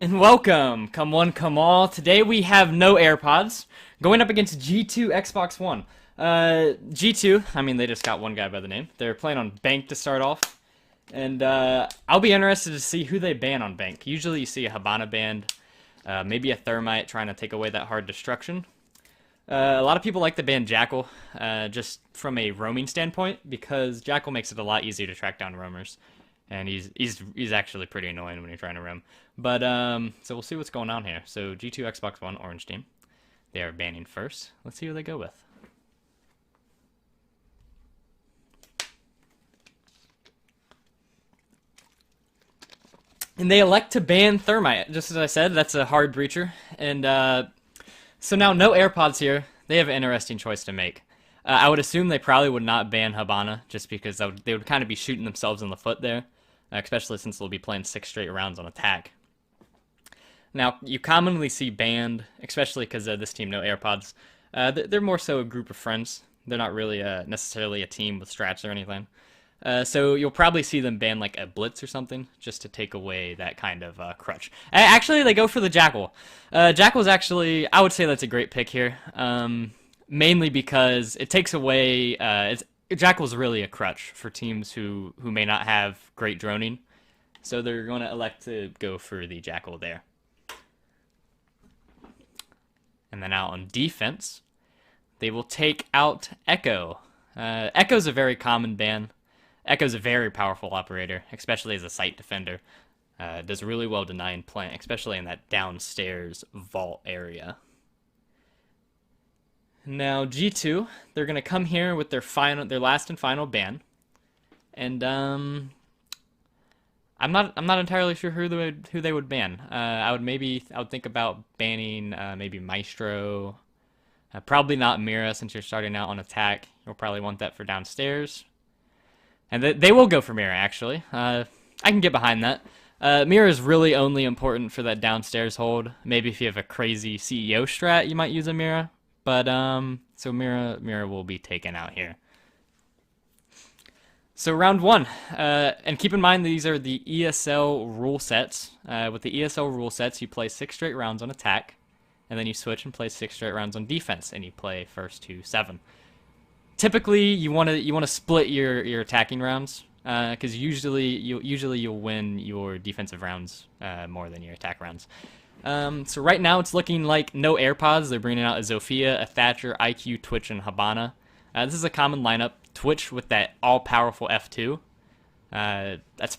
And welcome, come one, come all. Today we have no Airpods, going up against G2 Xbox 1. G2, I mean, they just got one guy by the name. They're playing on Bank to start off. And I'll be interested to see who they ban on Bank. Usually you see a Habana banned, maybe a Thermite trying to take away that hard destruction. A lot of people like to ban Jackal, just from a roaming standpoint, because Jackal makes it a lot easier to track down roamers. And he's actually pretty annoying when you're trying to roam. But so we'll see what's going on here. So G2 Xbox 1 orange team, they are banning first. Let's see who they go with. And they elect to ban Thermite. Just as I said, that's a hard breacher. And so now no Airpods here. They have an interesting choice to make. I would assume they probably would not ban Habana, just because they would kind of be shooting themselves in the foot there, especially since they'll be playing 6 straight rounds on attack. Now, you commonly see banned, especially because this team, no Airpods. They're more so a group of friends. They're not really necessarily a team with strats or anything. So you'll probably see them ban like a Blitz or something, just to take away that kind of crutch. Actually, they go for the Jackal. Jackal's actually, I would say that's a great pick here. Mainly because it takes away, Jackal's really a crutch for teams who may not have great droning. So they're going to elect to go for the Jackal there. And then out on defense, they will take out Echo. Echo's a very common ban. Echo's a very powerful operator, especially as a site defender. Does really well denying plant, especially in that downstairs vault area. Now G2, they're gonna come here with their last and final ban, and I'm not entirely sure who they would ban. I would think about banning maybe Maestro. Probably not Mira, since you're starting out on attack. You'll probably want that for downstairs. And they will go for Mira, actually. I can get behind that. Mira is really only important for that downstairs hold. Maybe if you have a crazy CEO strat, you might use a Mira. But, so Mira will be taken out here. So round 1, and keep in mind these are the ESL rule sets. With the ESL rule sets, you play 6 straight rounds on attack, and then you switch and play 6 straight rounds on defense, and you play first to 7. Typically, you want to split your attacking rounds, because usually you'll win your defensive rounds more than your attack rounds. So right now it's looking like no Airpods. They're bringing out a Zofia, a Thatcher, IQ, Twitch, and Habana. This is a common lineup. Twitch with that all-powerful F2. That's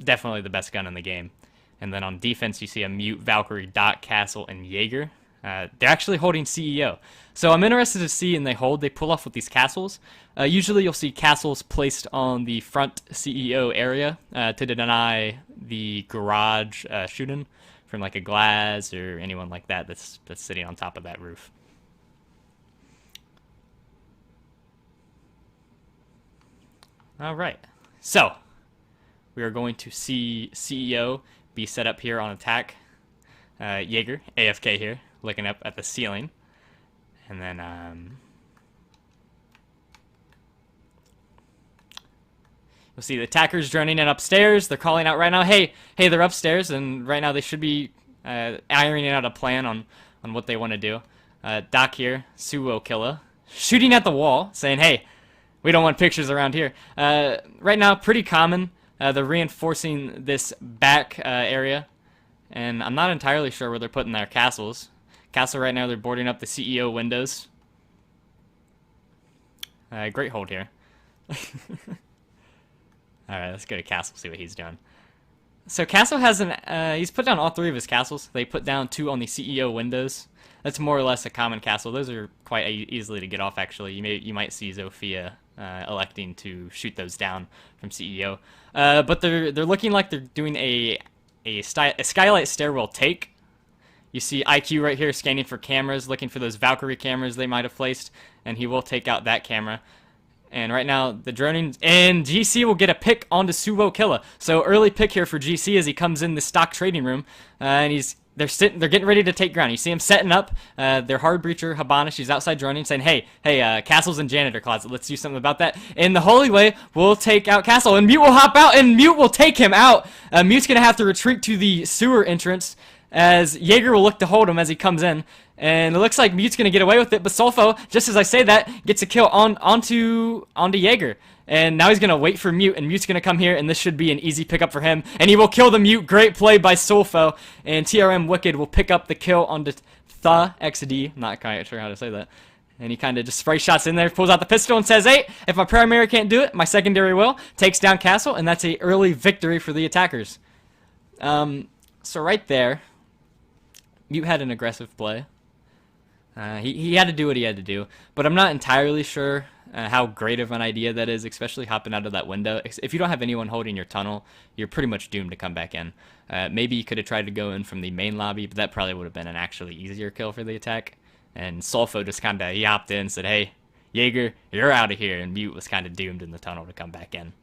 definitely the best gun in the game. And then on defense, you see a Mute, Valkyrie, Dot, Castle, and Jaeger. They're actually holding CEO. So I'm interested to see, and they pull off with these castles. Usually you'll see castles placed on the front CEO area to deny the garage shooting from like a glass or anyone like that that's sitting on top of that roof. All right, so we are going to see CEO be set up here on attack. Jaeger, AFK here, looking up at the ceiling. And then, you'll see the attackers droning in upstairs. They're calling out right now, hey, they're upstairs. And right now they should be ironing out a plan on what they want to do. Doc here, Suwo Killa, shooting at the wall, saying, hey, we don't want pictures around here. Right now, pretty common. They're reinforcing this back area. And I'm not entirely sure where they're putting their castles. Castle right now, they're boarding up the CEO windows. Great hold here. Alright, let's go to Castle, see what he's doing. So Castle has he's put down all 3 of his castles. They put down 2 on the CEO windows. That's more or less a common castle. Those are quite easily to get off, actually. You might see Zofia electing to shoot those down from CEO. But they're looking like they're doing a skylight stairwell take. You see IQ right here scanning for cameras, looking for those Valkyrie cameras they might have placed, and he will take out that camera. And right now, the droning, and GC will get a pick onto Suwo Killa. So early pick here for GC as he comes in the stock trading room, and he's they're getting ready to take ground. You see them setting up. Their hard breacher Habana, she's outside droning, saying, "Hey, Castle's in janitor closet. Let's do something about that." And the Holy Way will take out Castle, and Mute will hop out, and Mute will take him out. Mute's gonna have to retreat to the sewer entrance, as Jaeger will look to hold him as he comes in. And it looks like Mute's going to get away with it, but Solfo, just as I say that, gets a kill onto Jaeger. And now he's going to wait for Mute, and Mute's going to come here, and this should be an easy pickup for him. And he will kill the Mute. Great play by Solfo. And TRM Wicked will pick up the kill on the XD. Not quite sure how to say that. And he kind of just spray shots in there, pulls out the pistol, and says, "Hey, if my primary can't do it, my secondary will." Takes down Castle, and that's a early victory for the attackers. So right there, Mute had an aggressive play. He had to do what he had to do, but I'm not entirely sure how great of an idea that is, especially hopping out of that window. If you don't have anyone holding your tunnel, you're pretty much doomed to come back in. Maybe you could have tried to go in from the main lobby, but that probably would have been an actually easier kill for the attack. And Solfo just kind of hopped in and said, "Hey, Jaeger, you're out of here," and Mute was kind of doomed in the tunnel to come back in.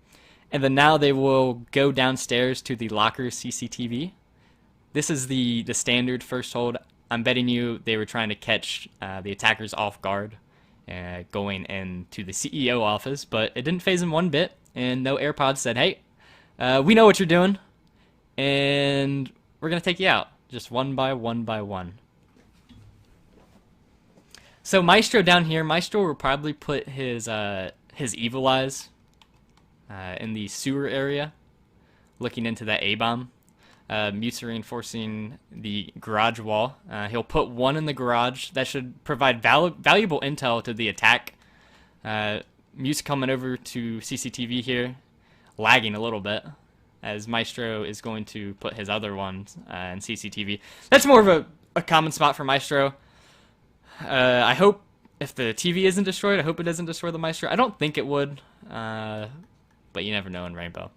And then now they will go downstairs to the locker CCTV. This is the standard first hold. I'm betting you they were trying to catch the attackers off guard going into the CEO office, but it didn't phase them one bit, and no Airpods said, "Hey, we know what you're doing, and we're going to take you out, just one by one by one." So Maestro down here, Maestro will probably put his Evil Eyes in the sewer area, looking into that A-bomb. Mute's reinforcing the garage wall. He'll put one in the garage. That should provide valuable intel to the attack. Mute's coming over to CCTV here, lagging a little bit, as Maestro is going to put his other one in CCTV. That's more of a common spot for Maestro. I hope, if the TV isn't destroyed, I hope it doesn't destroy the Maestro. I don't think it would, but you never know in Rainbow.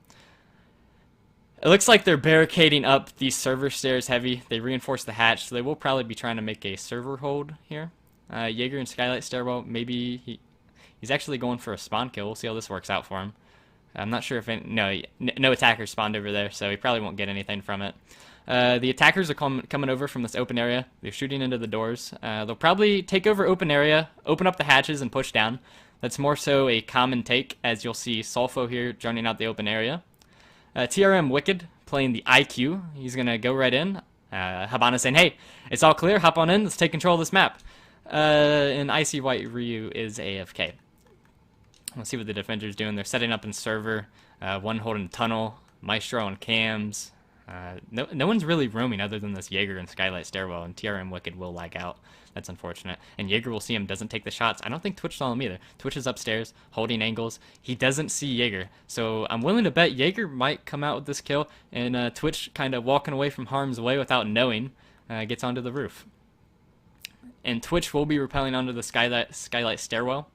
It looks like they're barricading up these server stairs heavy. They reinforced the hatch, so they will probably be trying to make a server hold here. Jaeger and Skylight Stairwell, maybe he's actually going for a spawn kill. We'll see how this works out for him. I'm not sure if no attackers spawned over there, so he probably won't get anything from it. The attackers are coming over from this open area. They're shooting into the doors. They'll probably take over open area, open up the hatches, and push down. That's more so a common take, as you'll see Solfo here droning out the open area. TRM Wicked playing the IQ. He's going to go right in. Habana saying, "Hey, it's all clear. Hop on in. Let's take control of this map." And Icy White Ryu is AFK. Let's see what the defender's doing. They're setting up in server. One holding tunnel. Maestro on cams. No one's really roaming other than this Jaeger and Skylight Stairwell, and TRM Wicked will lag out. That's unfortunate. And Jaeger will see him, doesn't take the shots. I don't think Twitch saw him either. Twitch is upstairs, holding angles. He doesn't see Jaeger. So I'm willing to bet Jaeger might come out with this kill, and Twitch kind of walking away from harm's way without knowing, gets onto the roof. And Twitch will be rappelling onto the Skylight Stairwell.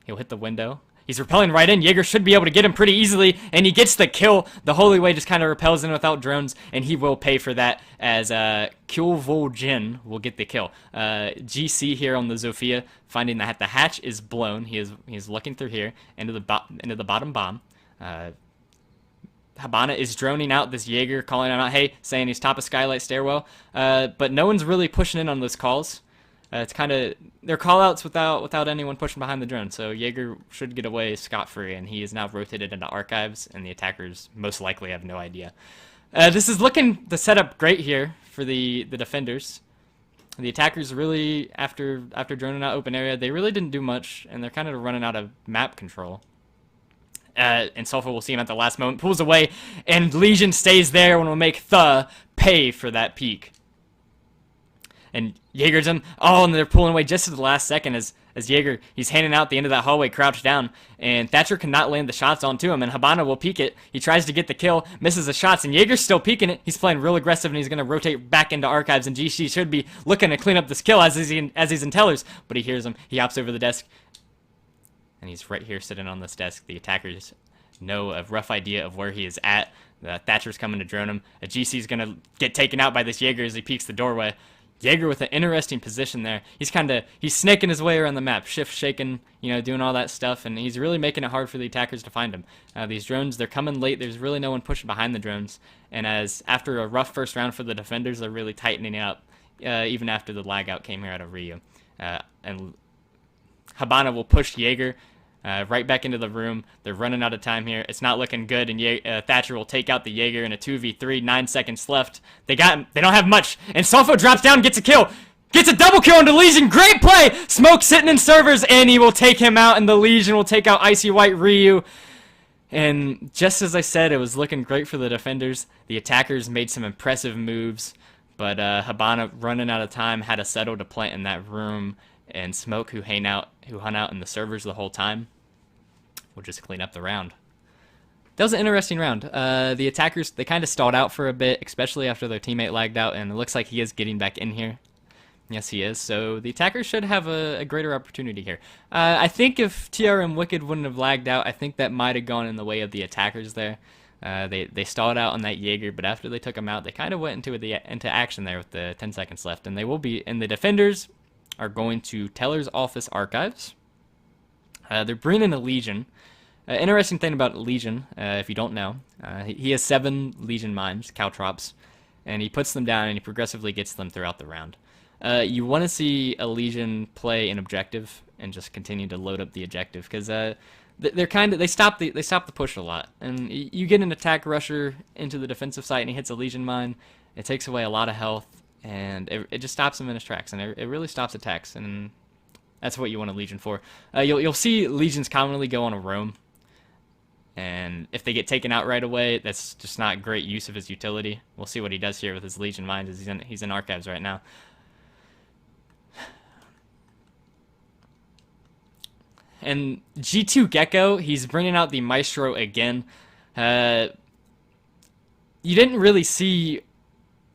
He'll hit the window. He's rappelling right in. Jaeger should be able to get him pretty easily, and he gets the kill. The Holy Way just kind of repels in without drones, and he will pay for that, as Kyulvol-Jin will get the kill. GC here on the Zofia, finding that the hatch is blown. He is looking through here into the bottom bomb. Habana is droning out this Jaeger, calling him out, "Hey," saying he's top of Skylight Stairwell. But no one's really pushing in on those calls. It's kind of, they're callouts without anyone pushing behind the drone, so Jaeger should get away scot-free, and he is now rotated into archives, and the attackers most likely have no idea. This is looking the setup great here for the defenders. The attackers really, after droning out open area, they really didn't do much, and they're kind of running out of map control. And Sulfur will see him at the last moment, pulls away, and Legion stays there and will make the pay for that peek. And Jaeger's in. Oh, and they're pulling away just at the last second as Jaeger, he's handing out the end of that hallway, crouched down. And Thatcher cannot land the shots onto him, and Habana will peek it. He tries to get the kill, misses the shots, and Jaeger's still peeking it. He's playing real aggressive, and he's going to rotate back into archives, and GC should be looking to clean up this kill as he's in tellers. But he hears him. He hops over the desk, and he's right here sitting on this desk. The attackers know a rough idea of where he is at. Thatcher's coming to drone him. GC's going to get taken out by this Jaeger as he peeks the doorway. Jaeger with an interesting position there. He's snaking his way around the map, shift shaking, doing all that stuff, and he's really making it hard for the attackers to find him. These drones, they're coming late. There's really no one pushing behind the drones, and after a rough first round for the defenders, they're really tightening up, even after the lag out came here out of Ryu. And Habana will push Jaeger right back into the room. They're running out of time here. It's not looking good, and Thatcher will take out the Jaeger in a 2v3. 9 seconds left. They don't have much, and Solfo drops down, gets a kill. Gets a double kill into Legion. Great play! Smoke sitting in servers, and he will take him out, and the Legion will take out Icy White Ryu. And just as I said, it was looking great for the defenders. The attackers made some impressive moves, but Habana, running out of time, had to settle to plant in that room, and Smoke, who hung out in the servers the whole time, will just clean up the round. That was an interesting round. The attackers, they kind of stalled out for a bit, especially after their teammate lagged out, and it looks like he is getting back in here. Yes, he is. So the attackers should have a greater opportunity here. I think if TRM Wicked wouldn't have lagged out, I think that might have gone in the way of the attackers there. They stalled out on that Jaeger, but after they took him out, they kind of went into action there with the 10 seconds left, and the defenders are going to Teller's Office Archives. They're bringing a Legion. Interesting thing about Legion, if you don't know, he has 7 Legion mines, caltrops, and he puts them down and he progressively gets them throughout the round. You want to see a Legion play an objective and just continue to load up the objective, because they stop the push a lot, and you get an attack rusher into the defensive site and he hits a Legion mine. It takes away a lot of health, and it just stops him in his tracks, and it really stops attacks, and that's what you want a Legion for. You'll see Legions commonly go on a roam, and if they get taken out right away, that's just not great use of his utility. We'll see what he does here with his Legion mines, as he's in Archives right now. And G2 Gecko, he's bringing out the Maestro again. You didn't really see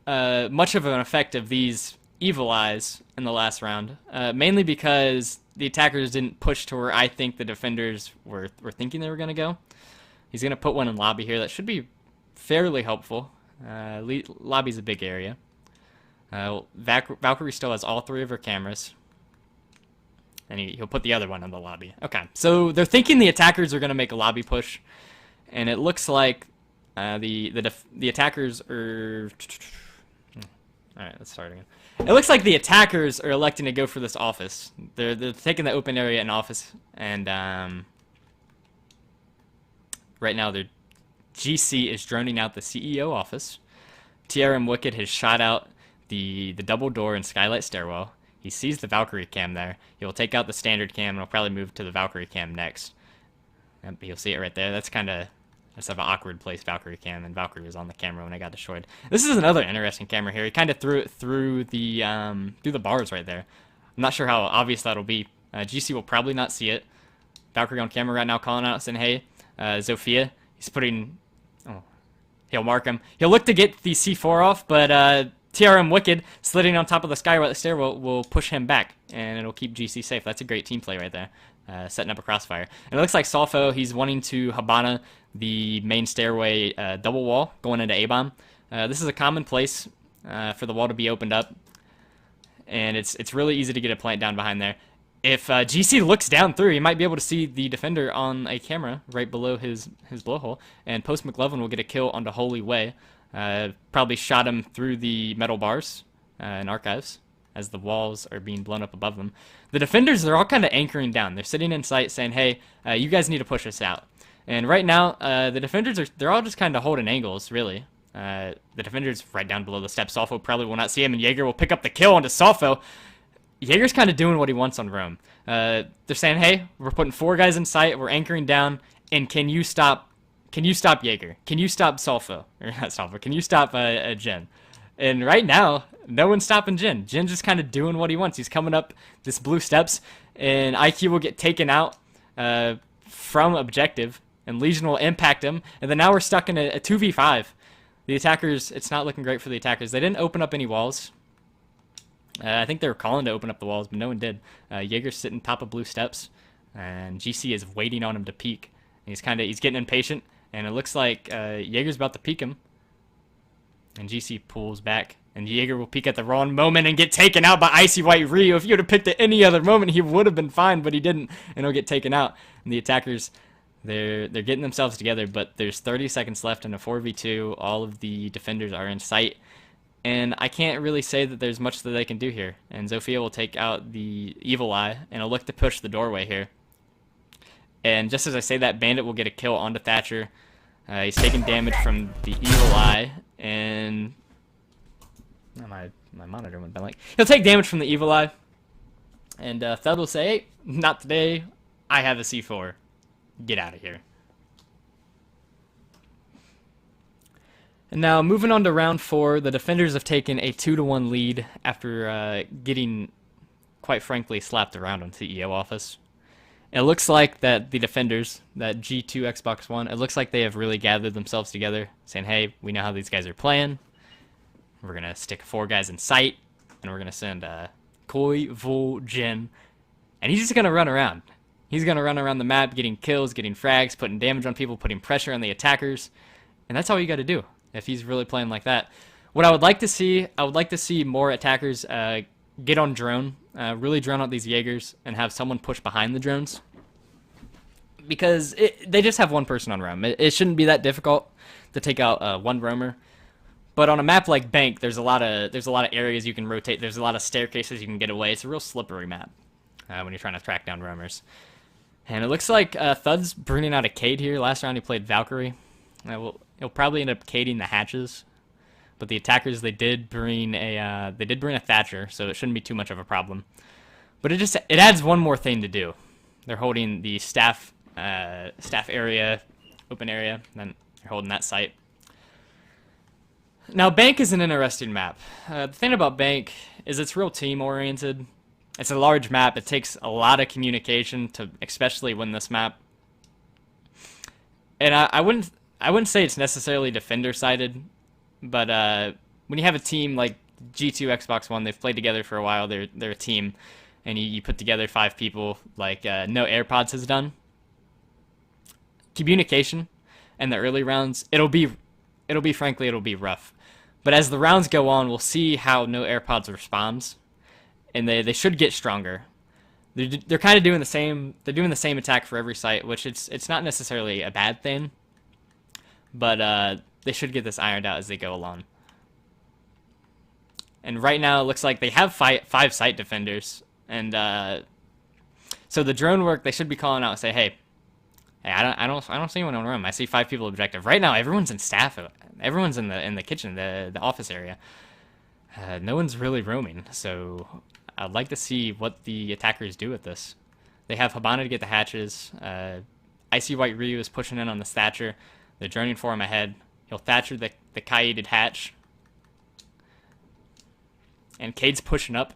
much of an effect of these Evil Eyes in the last round, mainly because the attackers didn't push to where I think the defenders were thinking they were going to go. He's going to put one in lobby here. That should be fairly helpful. Lobby's a big area. Valkyrie still has all 3 of her cameras. And he'll put the other one in the lobby. Okay, so they're thinking the attackers are going to make a lobby push. And it looks like the attackers are... Alright, let's start again. It looks like the attackers are electing to go for this office. They're taking the open area in office, and right now their GC is droning out the CEO office. TRM Wicked has shot out the double door and skylight stairwell. He sees the Valkyrie cam there. He'll take out the standard cam and he'll probably move to the Valkyrie cam next. Yep, you'll see it right there. That's an awkward place, Valkyrie cam, and Valkyrie was on the camera when I got destroyed. This is another interesting camera here. He kind of threw it through the bars right there. I'm not sure how obvious that'll be. GC will probably not see it. Valkyrie on camera right now calling out, saying, hey, Zofia. He's putting... Oh, he'll mark him. He'll look to get the C4 off, but TRM Wicked, sliding on top of the skylight stairwell, will push him back, and it'll keep GC safe. That's a great team play right there. Setting up a crossfire. And it looks like Solfo, he's wanting to Habana the main stairway double wall going into A-bomb. This is a common place for the wall to be opened up, and it's really easy to get a plant down behind there. If GC looks down through, he might be able to see the defender on a camera right below his blowhole, and Post McLovin will get a kill onto Holy Way. Probably shot him through the metal bars in Archives as the walls are being blown up above them. The defenders, they're all kind of anchoring down. They're sitting in sight saying, hey, you guys need to push us out. And right now, the defenders, they're all just kind of holding angles, really. The defender's right down below the steps. Solfo probably will not see him, and Jaeger will pick up the kill onto Solfo. Jaeger's kind of doing what he wants on Rome. They're saying, hey, we're putting 4 guys in sight, we're anchoring down, and can you stop Jaeger? Can you stop Solfo? Or not Solfo, can you stop Jin? And right now, no one's stopping Jin. Jin's just kind of doing what he wants. He's coming up this blue steps, and IQ will get taken out from objective, and Legion will impact him, and then now we're stuck in a 2v5. The attackers, it's not looking great for the attackers. They didn't open up any walls. I think they were calling to open up the walls, but no one did. Jaeger's sitting top of blue steps, and GC is waiting on him to peek. And he's getting impatient, and it looks like Jaeger's about to peek him. And GC pulls back. And Jaeger will peek at the wrong moment and get taken out by Icy White Ryu. If you would have picked at any other moment, he would have been fine, but he didn't. And he'll get taken out. And the attackers, they're getting themselves together, but there's 30 seconds left in a 4v2. All of the defenders are in sight. And I can't really say that there's much that they can do here. And Zofia will take out the Evil Eye, and he'll look to push the doorway here. And just as I say that, Bandit will get a kill onto Thatcher. He's taking damage from the Evil Eye, and my monitor went blank. He'll take damage from the Evil Eye, and Thud will say, "Hey, not today. I have a C4. Get out of here." And now moving on to round 4, the defenders have taken a 2-1 lead after getting, quite frankly, slapped around on CEO office. It looks like that the defenders, that G2 XB1, it looks like they have really gathered themselves together, saying, hey, we know how these guys are playing. We're going to stick 4 guys in sight, and we're going to send Koi, Vol, Jin, and he's just going to run around. He's going to run around the map, getting kills, getting frags, putting damage on people, putting pressure on the attackers, and that's all you got to do if he's really playing like that. What I would like to see, more attackers get on drone, really drone out these Jaegers, and have someone push behind the drones. Because they just have one person on roam. It shouldn't be that difficult to take out one roamer. But on a map like Bank, there's a lot of areas you can rotate. There's a lot of staircases you can get away. It's a real slippery map when you're trying to track down roamers. And it looks like Thud's bringing out a Cade here. Last round he played Valkyrie. He'll probably end up cading the hatches. But the attackers, they did bring a Thatcher, so it shouldn't be too much of a problem. But it adds one more thing to do. They're holding the staff area, open area, and then they're holding that site. Now, Bank is an interesting map. The thing about Bank is it's real team-oriented. It's a large map. It takes a lot of communication to especially win this map. And I wouldn't say it's necessarily defender-sided, but when you have a team like G2 XB1, they've played together for a while. They're a team, and you put together 5 people like No Airpods has done. Communication in the early rounds, it'll be rough. But as the rounds go on, we'll see how No Airpods responds, and they should get stronger. They're kind of doing the same. They're doing the same attack for every site, which it's not necessarily a bad thing, but they should get this ironed out as they go along. And right now, it looks like they have 5 site defenders, and so the drone work, they should be calling out and say, hey, I don't see anyone on room. I see 5 people objective. Right now, everyone's in staff. Everyone's in the kitchen, the office area. No one's really roaming, so I'd like to see what the attackers do with this. They have Habana to get the hatches. Icy White Ryu is pushing in on the Thatcher. They're droning for him ahead. He'll Thatcher the Kaided hatch. And Cade's pushing up.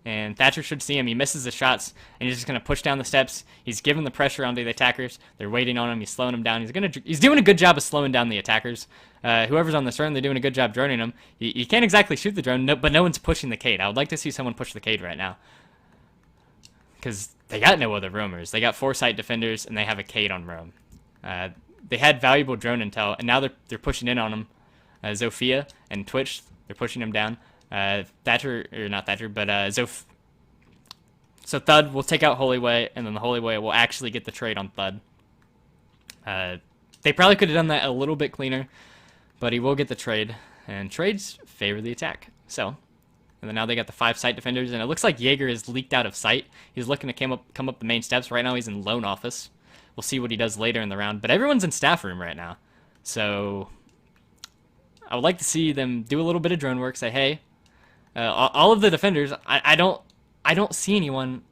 And Thatcher should see him. He misses the shots, and he's just going to push down the steps. He's giving the pressure onto the attackers. They're waiting on him. He's slowing them down. He's doing a good job of slowing down the attackers. Whoever's on the drone, they're doing a good job droning him. You can't exactly shoot the drone, but no one's pushing the Cade. I would like to see someone push the Cade right now, because they got no other roamers. They got 4 site defenders, and they have a Cade on roam. They had valuable drone intel, and now they're pushing in on him. Zofia and Twitch, they're pushing him down. Thatcher, or not Thatcher, but so Thud will take out Holyway, and then the Holyway will actually get the trade on Thud. They probably could have done that a little bit cleaner, but he will get the trade, and trades favor the attack. So, and then now they got the 5 site defenders, and it looks like Jaeger is leaked out of sight. He's looking to come up the main steps. Right now he's in lone office. We'll see what he does later in the round, but everyone's in staff room right now. So, I would like to see them do a little bit of drone work, say, hey, all of the defenders, I don't see anyone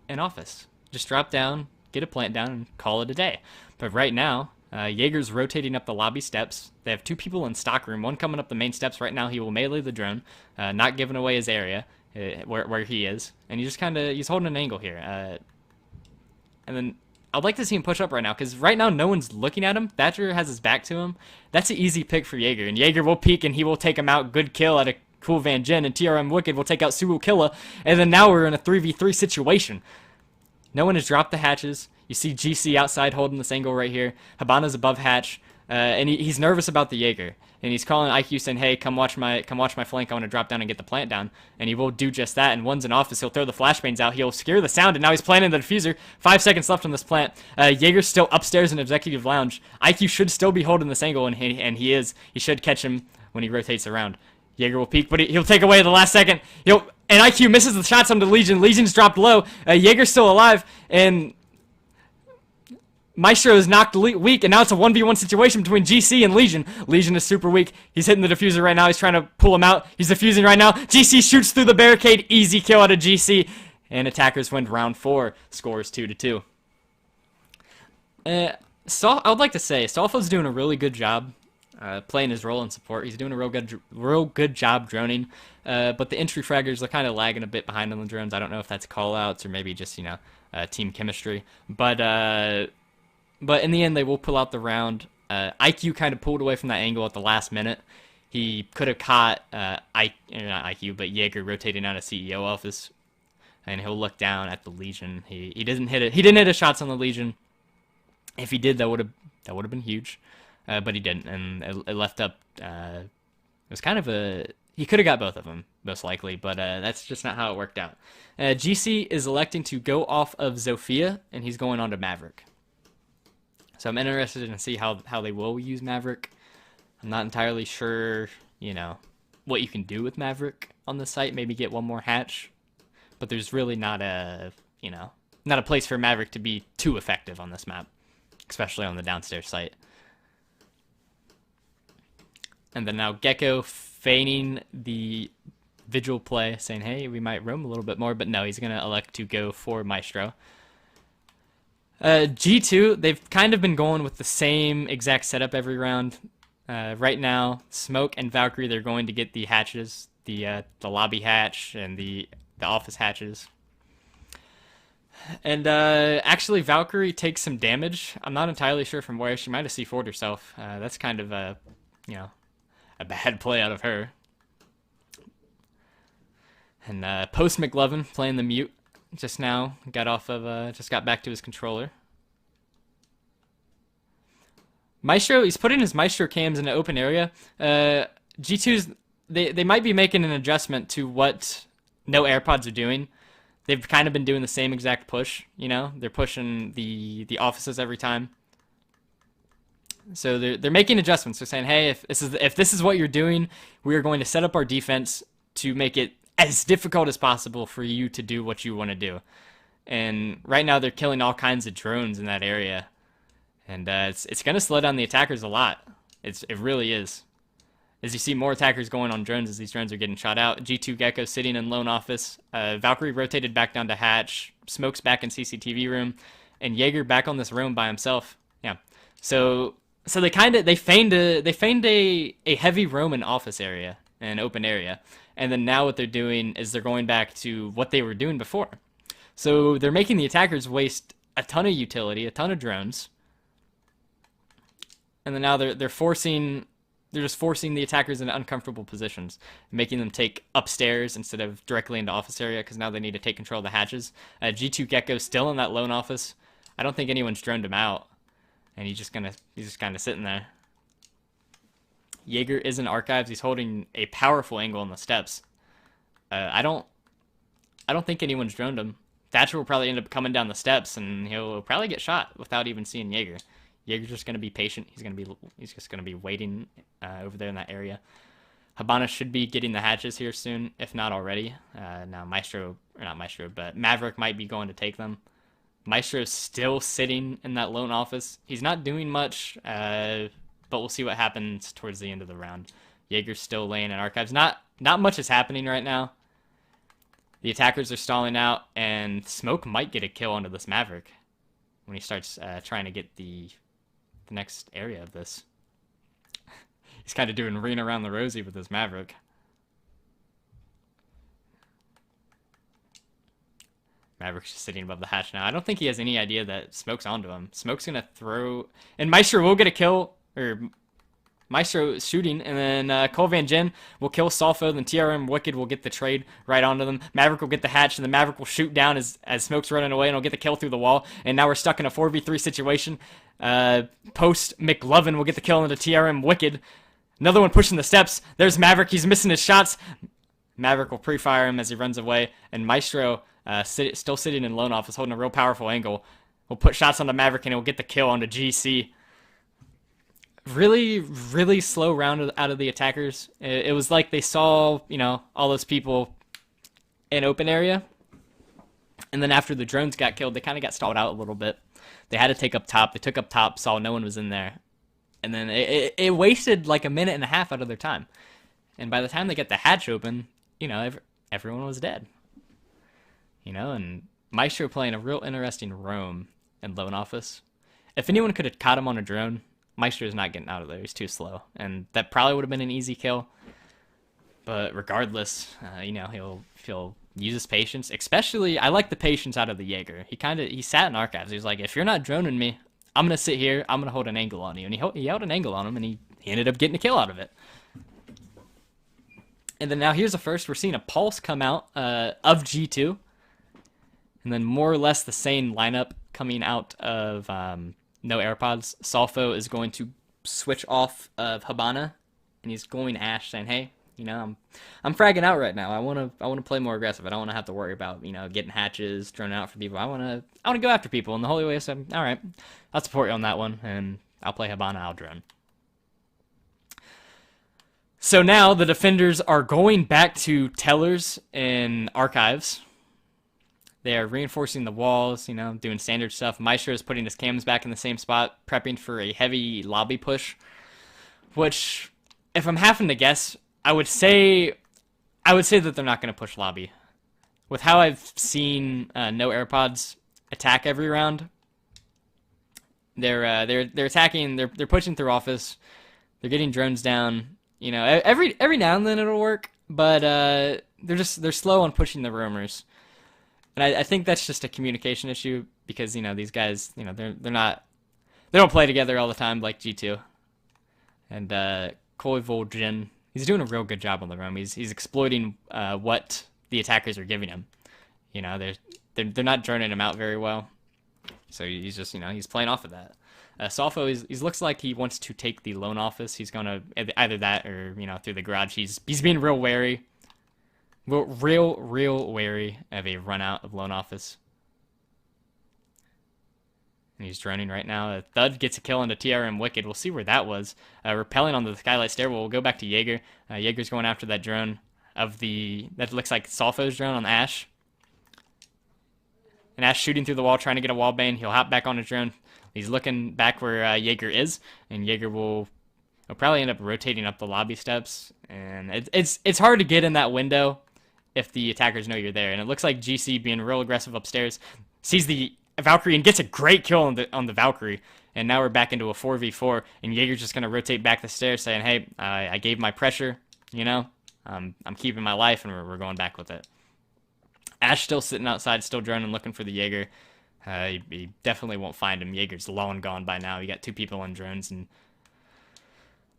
in office. Just drop down, get a plant down, and call it a day. But right now, Jaeger's rotating up the lobby steps. They have 2 people in stock room, one coming up the main steps. Right now, he will melee the drone, not giving away his area where he is, and he's holding an angle here. And then I'd like to see him push up right now, because right now no one's looking at him. Thatcher has his back to him. That's an easy pick for Jaeger, and Jaeger will peek and he will take him out. Good kill at a Cool Van Jin, and TRM Wicked will take out Suwu Killa, and then now we're in a 3v3 situation. No one has dropped the hatches. You see GC outside holding this angle right here. Habana's above hatch, and he's nervous about the Jaeger. and he's calling IQ saying, "Hey, come watch my flank. I want to drop down and get the plant down." And he will do just that. And one's in office. He'll throw the flashbangs out. He'll scare the sound, and now he's planting the diffuser. 5 seconds left on this plant. Jaeger's still upstairs in Executive Lounge. IQ should still be holding this angle, and he is. He should catch him when he rotates around. Jaeger will peek, but he'll take away at the last second. And IQ misses the shots on the Legion. Legion's dropped low. Jaeger's still alive, and Maestro is knocked weak, and now it's a 1v1 situation between GC and Legion. Legion is super weak. He's hitting the diffuser right now. He's trying to pull him out. He's defusing right now. GC shoots through the barricade. Easy kill out of GC. And attackers win round 4. Scores 2-2. I would like to say, Stolfo's doing a really good job playing his role in support. He's doing a real good job droning. But the entry fraggers are kind of lagging a bit behind on the drones. I don't know if that's call-outs or maybe just, team chemistry. But in the end, they will pull out the round. IQ kind of pulled away from that angle at the last minute. He could have caught not IQ, but Jaeger rotating out of CEO office, and he'll look down at the Legion. He didn't hit it. He didn't hit his shots on the Legion. If he did, that would have been huge, but he didn't, and it left up. It was kind of he could have got both of them most likely, but that's just not how it worked out. GC is electing to go off of Zofia, and he's going on to Maverick. So I'm interested to see how they will use Maverick. I'm not entirely sure, what you can do with Maverick on the site. Maybe get one more hatch, but there's really not a place for Maverick to be too effective on this map, especially on the downstairs site. And then now Gecko feigning the Vigil play, saying, "Hey, we might roam a little bit more," but no, he's gonna elect to go for Maestro. G2, they've kind of been going with the same exact setup every round. Right now, Smoke and Valkyrie, they're going to get the hatches, the lobby hatch and the office hatches. And actually, Valkyrie takes some damage. I'm not entirely sure from where. She might have C4'd herself. That's kind of a bad play out of her. And Post McLovin playing the mute. Just now just got back to his controller. Maestro, he's putting his Maestro cams in an open area. G2's, they might be making an adjustment to what no Airpods are doing. They've kind of been doing the same exact push, They're pushing the offices every time. So they're making adjustments. They're saying, "Hey, if this is what you're doing, we are going to set up our defense to make it as difficult as possible for you to do what you want to do." And right now they're killing all kinds of drones in that area, and it's going to slow down the attackers a lot. It really is. As you see more attackers going on drones as these drones are getting shot out. G2 Gecko sitting in lone office. Valkyrie rotated back down to hatch. Smoke's back in CCTV room, and Jaeger back on this room by himself. Yeah. So they feigned a heavy roam in office area, an open area. And then now what they're doing is they're going back to what they were doing before. So they're making the attackers waste a ton of utility, a ton of drones. And then now they're just forcing the attackers into uncomfortable positions, making them take upstairs instead of directly into office area, because now they need to take control of the hatches. G2 Gecko still in that lone office. I don't think anyone's droned him out, and he's just kind of sitting there. Jaeger is in archives. He's holding a powerful angle on the steps. I don't think anyone's droned him. Thatcher will probably end up coming down the steps, and he'll probably get shot without even seeing Jaeger. Jaeger's just going to be patient. He's just going to be waiting over there in that area. Habana should be getting the hatches here soon, if not already. Now but Maverick might be going to take them. Maestro's still sitting in that lone office. He's not doing much, but we'll see what happens towards the end of the round. Jaeger's still laying in archives. Not much is happening right now. The attackers are stalling out, and Smoke might get a kill onto this Maverick when he starts trying to get the next area of this. He's kind of doing Reen around the rosy with his Maverick. Maverick's just sitting above the hatch now. I don't think he has any idea that Smoke's onto him. Smoke's going to throw... And Maestro will get a kill, or Maestro is shooting, and then Cole Van Jen will kill Solfo, then TRM Wicked will get the trade right onto them. Maverick will get the hatch, and the Maverick will shoot down as Smoke's running away, and he'll get the kill through the wall. And now we're stuck in a 4v3 situation. Post McLovin will get the kill into TRM Wicked. Another one pushing the steps. There's Maverick. He's missing his shots. Maverick will pre-fire him as he runs away. And Maestro, still sitting in lone office, holding a real powerful angle, will put shots on the Maverick and he'll get the kill on the GC. Really, really slow round out of the attackers. It was like they saw, all those people in open area. And then after the drones got killed, they kind of got stalled out a little bit. They had to take up top. They took up top, saw no one was in there. And then it wasted like a minute and a half out of their time. And by the time they get the hatch open, everyone was dead. And Maestro playing a real interesting roam in lone office. If anyone could have caught him on a drone, Maestro's not getting out of there. He's too slow. And that probably would have been an easy kill. But regardless, he'll use his patience. Especially, I like the patience out of the Jaeger. He sat in archives. He was like, if you're not droning me, I'm going to sit here. I'm going to hold an angle on you. And he held an angle on him, and he ended up getting a kill out of it. And then now here's a first. We're seeing a pulse come out of G2. And then more or less the same lineup coming out of no Airpods. Solfo is going to switch off of Habana, and he's going Ash, saying, hey, I'm fragging out right now. I want to play more aggressive. I don't want to have to worry about, getting hatches, droning out for people. I want to go after people. And the Holy Way said, all right, I'll support you on that one, and I'll play Habana, I'll drone. So now the defenders are going back to tellers and archives. They are reinforcing the walls, doing standard stuff. Maestro is putting his cams back in the same spot, prepping for a heavy lobby push, which, if I'm having to guess, I would say that they're not going to push lobby. With how I've seen no Airpods attack every round, they're attacking. They're pushing through office. They're getting drones down. Every now and then it'll work, but they're slow on pushing the roamers. And I think that's just a communication issue because these guys they don't play together all the time like G2. And Koivol Jin, he's doing a real good job on the roam. He's exploiting what the attackers are giving him. They're not droning him out very well. So he's just he's playing off of that. Solfo he looks like he wants to take the lone office. He's gonna either that or through the garage. He's being real wary. Real wary of a run out of lone office. And he's droning right now. Thud gets a kill into TRM Wicked. We'll see where that was. Repelling on the Skylight Stairwell. We'll go back to Jaeger. Jaeger's going after that drone that looks like Solfo's drone on Ash. And Ash shooting through the wall, trying to get a wall bang. He'll hop back on his drone. He's looking back where Jaeger is, and Jaeger will probably end up rotating up the lobby steps. And it's hard to get in that window if the attackers know you're there. And it looks like GC being real aggressive upstairs, sees the Valkyrie and gets a great kill on the Valkyrie. And now we're back into a 4v4, and Jaeger's just going to rotate back the stairs saying, hey, I gave my pressure, I'm keeping my life, and we're going back with it. Ash still sitting outside, still droning, looking for the Jaeger. He definitely won't find him. Jaeger's long gone by now. You got two people on drones, and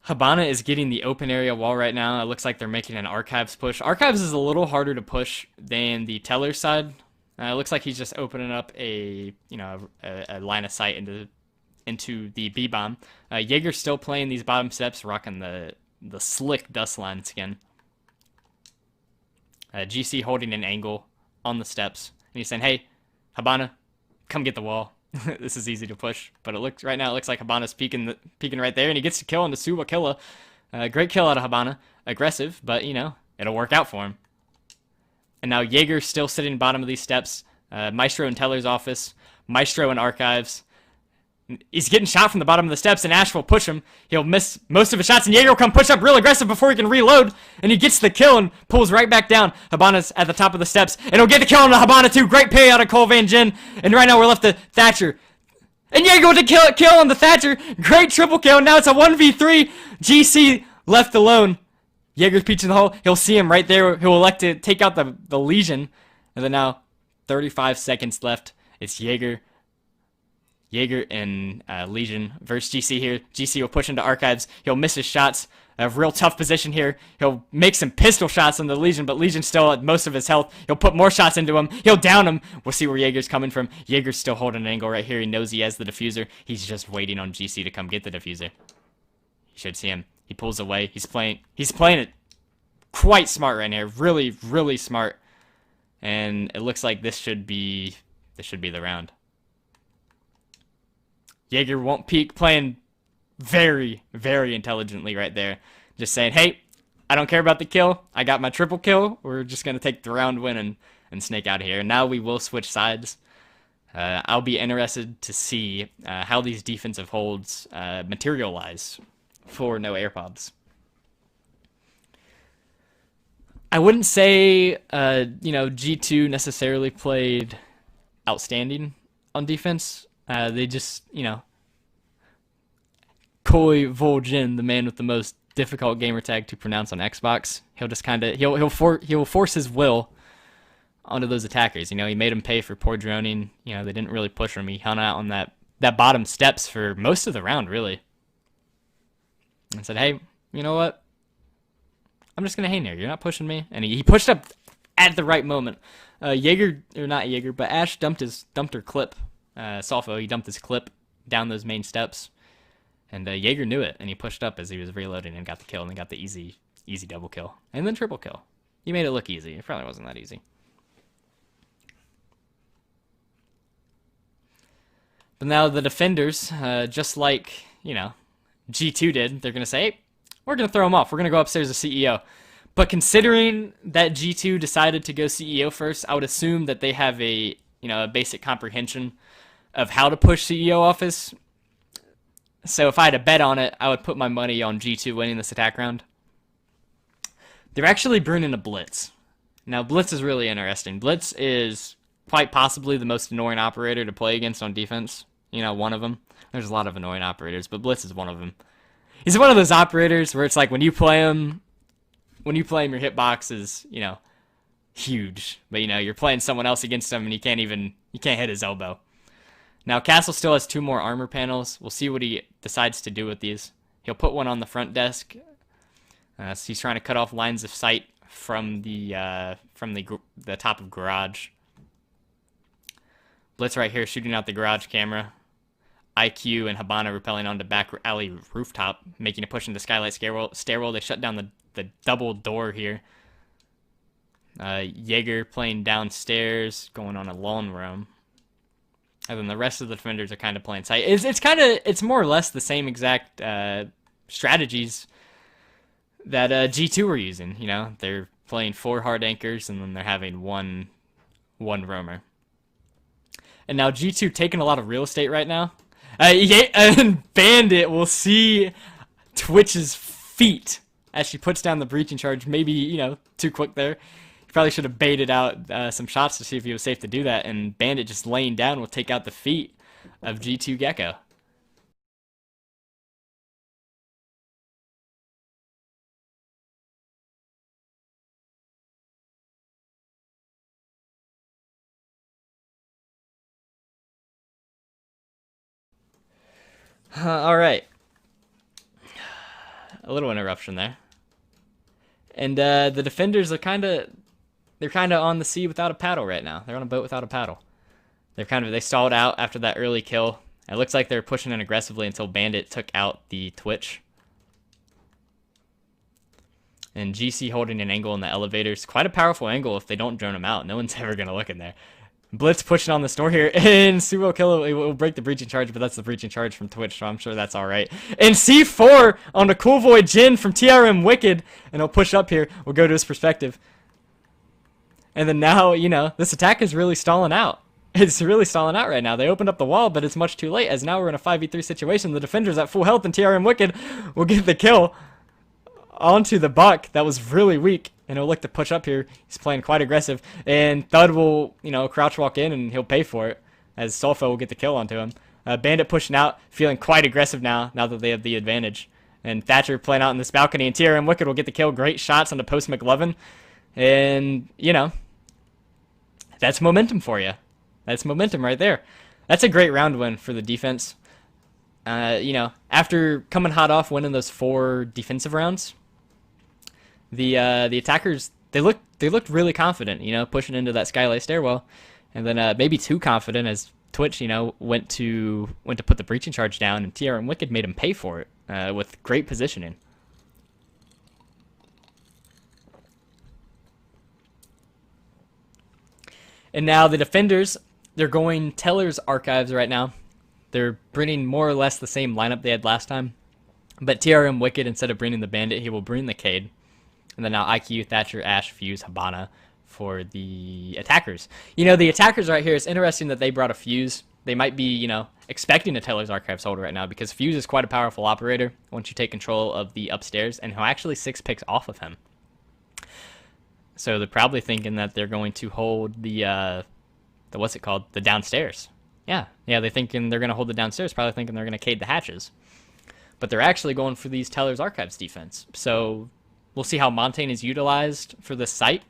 Habana is getting the open area wall right now. It looks like they're making an archives push. Archives is a little harder to push than the teller side. It looks like he's just opening up a line of sight into the B bomb. Jaeger's still playing these bottom steps, rocking the slick dust line skin. GC holding an angle on the steps, and he's saying, "Hey, Habana, come get the wall." This is easy to push, but it looks like Habana's peeking right there, and he gets to kill on the Suwa Killa. Great kill out of Habana. Aggressive, but it'll work out for him. And now Jaeger's still sitting bottom of these steps. Maestro in Teller's office. Maestro in archives. He's getting shot from the bottom of the steps, and Ash will push him. He'll miss most of his shots, and Jaeger will come push up real aggressive before he can reload, and he gets the kill and pulls right back down. Habana's at the top of the steps, and he'll get the kill on the Habana too. Great pay out of Cole Van Jin, and right now we're left to Thatcher. And Jaeger with the kill on the Thatcher. Great triple kill. Now it's a 1v3. GC left alone. Jaeger's peaching the hole. He'll see him right there. He'll elect to take out the Legion. And then now, 35 seconds left. It's Jaeger and Legion versus GC here. GC will push into archives. He'll miss his shots. A real tough position here. He'll make some pistol shots on the Legion, but Legion's still at most of his health. He'll put more shots into him. He'll down him. We'll see where Jaeger's coming from. Jaeger's still holding an angle right here. He knows he has the diffuser. He's just waiting on GC to come get the diffuser. You should see him. He pulls away. He's playing it quite smart right here. Really, really smart. And it looks like this should be the round. Jaeger won't peek, playing very, very intelligently right there. Just saying, hey, I don't care about the kill. I got my triple kill. We're just going to take the round win and snake out of here. Now we will switch sides. I'll be interested to see how these defensive holds materialize for no Airpods. I wouldn't say, G2 necessarily played outstanding on defense. They just, Koi Vol'Jin, the man with the most difficult gamer tag to pronounce on Xbox, he'll just kind of he'll force his will onto those attackers. He made them pay for poor droning. They didn't really push him. He hung out on that bottom steps for most of the round, really, and said, "Hey, you know what? I'm just gonna hang here. You're not pushing me." And he pushed up at the right moment. Jaeger, or not Jaeger, but Ash dumped her clip. Solfo, he dumped his clip down those main steps. And Jaeger knew it, and he pushed up as he was reloading and got the kill, and then got the easy double kill. And then triple kill. He made it look easy. It probably wasn't that easy. But now the defenders, just like, G2 did, they're going to say, hey, we're going to throw him off. We're going to go upstairs to CEO. But considering that G2 decided to go CEO first, I would assume that they have a basic comprehension of how to push CEO office. So if I had to bet on it, I would put my money on G2 winning this attack round. They're actually bringing a Blitz. Now, Blitz is really interesting. Blitz is quite possibly the most annoying operator to play against on defense. One of them. There's a lot of annoying operators, but Blitz is one of them. He's one of those operators where it's like when you play him, your hitbox is, huge. But, you're playing someone else against him and you can't hit his elbow. Now, Castle still has 2 more armor panels. We'll see what he decides to do with these. He'll put one on the front desk. So he's trying to cut off lines of sight from the top of garage. Blitz right here shooting out the garage camera. IQ and Habana rappelling onto back alley rooftop, making a push into Skylight stairwell. They shut down the double door here. Jaeger playing downstairs, going on a lawn roam. And then the rest of the defenders are kind of playing tight. It's more or less the same exact strategies that G2 were using. They're playing 4 hard anchors and then they're having one roamer. And now G2 taking a lot of real estate right now. And Bandit will see Twitch's feet as she puts down the breaching charge. Maybe too quick there. Probably should have baited out some shots to see if he was safe to do that, and Bandit just laying down will take out the feet of G2 Gecko. All right. A little interruption there. And the defenders are they're kind of on the sea without a paddle right now. They're on a boat without a paddle. They stalled out after that early kill. It looks like they're pushing in aggressively until Bandit took out the Twitch. And GC holding an angle in the elevators. Quite a powerful angle if they don't drone him out. No one's ever going to look in there. Blitz pushing on this door here, and Sumo Killer will break the breaching charge, but that's the breaching charge from Twitch, so I'm sure that's alright. And C4 on the Cool Void Jin from TRM Wicked, and he'll push up here. We'll go to his perspective. And then now, this attack is really stalling out. It's really stalling out right now. They opened up the wall, but it's much too late, as now we're in a 5v3 situation. The defender's at full health, and TRM Wicked will get the kill onto the Buck. That was really weak. And he'll look to push up here. He's playing quite aggressive. And Thud will, crouch walk in and he'll pay for it. As Solfo will get the kill onto him. Bandit pushing out, feeling quite aggressive now that they have the advantage. And Thatcher playing out in this balcony. And TRM Wicked will get the kill. Great shots on the post McLovin. And, that's momentum for you. That's momentum right there. That's a great round win for the defense. After coming hot off winning those 4 defensive rounds, the attackers they looked really confident, pushing into that Skylight stairwell, and then maybe too confident as Twitch, went to put the breaching charge down, and TRM Wicked made him pay for it with great positioning. And now the defenders, they're going Teller's Archives right now. They're bringing more or less the same lineup they had last time. But TRM Wicked, instead of bringing the Bandit, he will bring the Cade. And then now IQ, Thatcher, Ashe, Fuse, Hibana for the attackers. You know, the attackers right here, it's interesting that they brought a Fuse. They might be, you know, expecting a Teller's Archives holder right now because Fuse is quite a powerful operator once you take control of the upstairs, and he'll actually 6 picks off of him. So they're probably thinking that they're going to hold the what's it called? The downstairs. Yeah, they're thinking they're going to hold the downstairs, probably thinking they're going to cade the hatches. But they're actually going for these Teller's Archives defense. So we'll see how Montaigne is utilized for this site.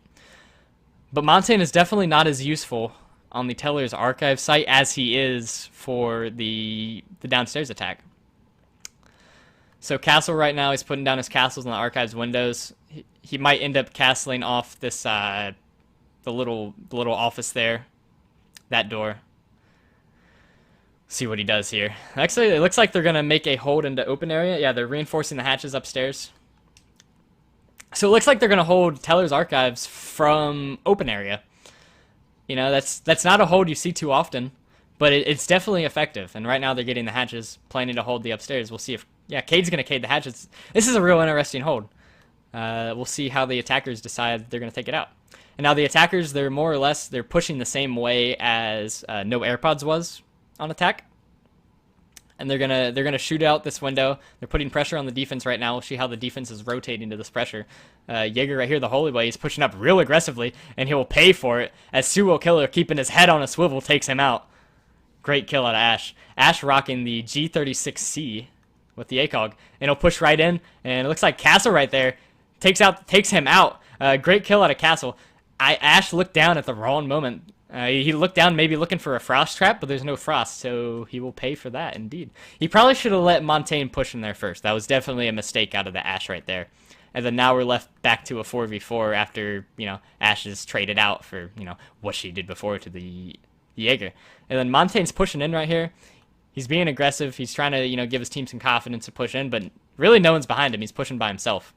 But Montaigne is definitely not as useful on the Teller's Archive site as he is for the downstairs attack. So Castle right now, he's putting down his castles on the Archives windows. He might end up castling off this the little office there, that door. See what he does here. Actually, it looks like they're gonna make a hold into open area. Yeah, they're reinforcing the hatches upstairs. So it looks like they're gonna hold Teller's Archives from open area. You know, that's not a hold you see too often, but it's definitely effective. And right now they're getting the hatches, planning to hold the upstairs. We'll see if Cade's gonna cade the hatches. This is a real interesting hold. We'll see how the attackers decide they're gonna take it out. And now the attackers, they're more or less they're pushing the same way as no Airpods was on attack. And they're gonna shoot out this window. They're putting pressure on the defense right now. We'll see how the defense is rotating to this pressure. Jaeger right here, the Holy Boy, he's pushing up real aggressively, and he will pay for it as Suo Killer, keeping his head on a swivel, takes him out. Great kill out of Ashe. Ashe rocking the G36C with the ACOG, and he'll push right in, and it looks like Castle right there takes him out. Great kill out of Castle. Ashe looked down at the wrong moment. He looked down maybe looking for a frost trap, but there's no frost, so he will pay for that, indeed. He probably should have let Montaigne push in there first. That was definitely a mistake out of the Ashe right there. And then now we're left back to a 4v4 after, you know, Ashe is traded out for, you know, what she did before to the Jaeger. And then Montaigne's pushing in right here. He's being aggressive. He's trying to, you know, give his team some confidence to push in, but really no one's behind him. He's pushing by himself.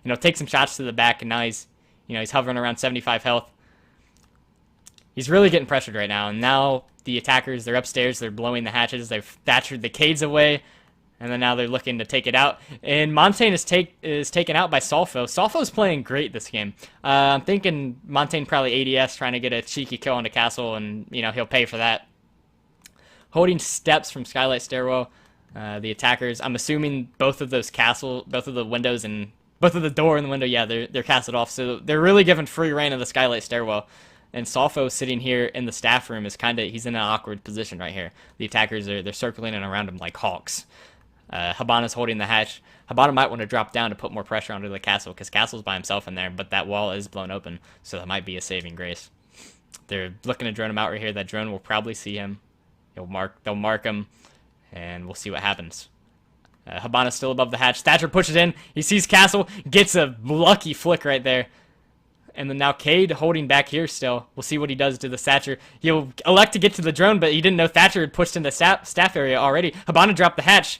You know, take some shots to the back, and now he's hovering around 75 health. He's really getting pressured right now, and now the attackers, they're upstairs, they're blowing the hatches, they've Thatchered the Cades away, and then now they're looking to take it out. And Montaigne is taken out by Solfo. Solfo's playing great this game. I'm thinking Montaigne probably ADS trying to get a cheeky kill on the castle, and, you know, he'll pay for that. Holding steps from Skylight Stairwell, the attackers, I'm assuming both of the windows and both of the door and the window, yeah, they're castled off, so they're really giving free reign of the Skylight Stairwell. And Solfo sitting here in the staff room is he's in an awkward position right here. The attackers they're circling in around him like hawks. Hibana's holding the hatch. Hibana might want to drop down to put more pressure onto the castle because Castle's by himself in there, but that wall is blown open, so that might be a saving grace. They're looking to drone him out right here. That drone will probably see him. They'll mark him, and we'll see what happens. Hibana's still above the hatch. Thatcher pushes in. He sees Castle, gets a lucky flick right there. And then now Cade holding back here still. We'll see what he does to the Thatcher. He'll elect to get to the drone, but he didn't know Thatcher had pushed into staff area already. Hibana dropped the hatch.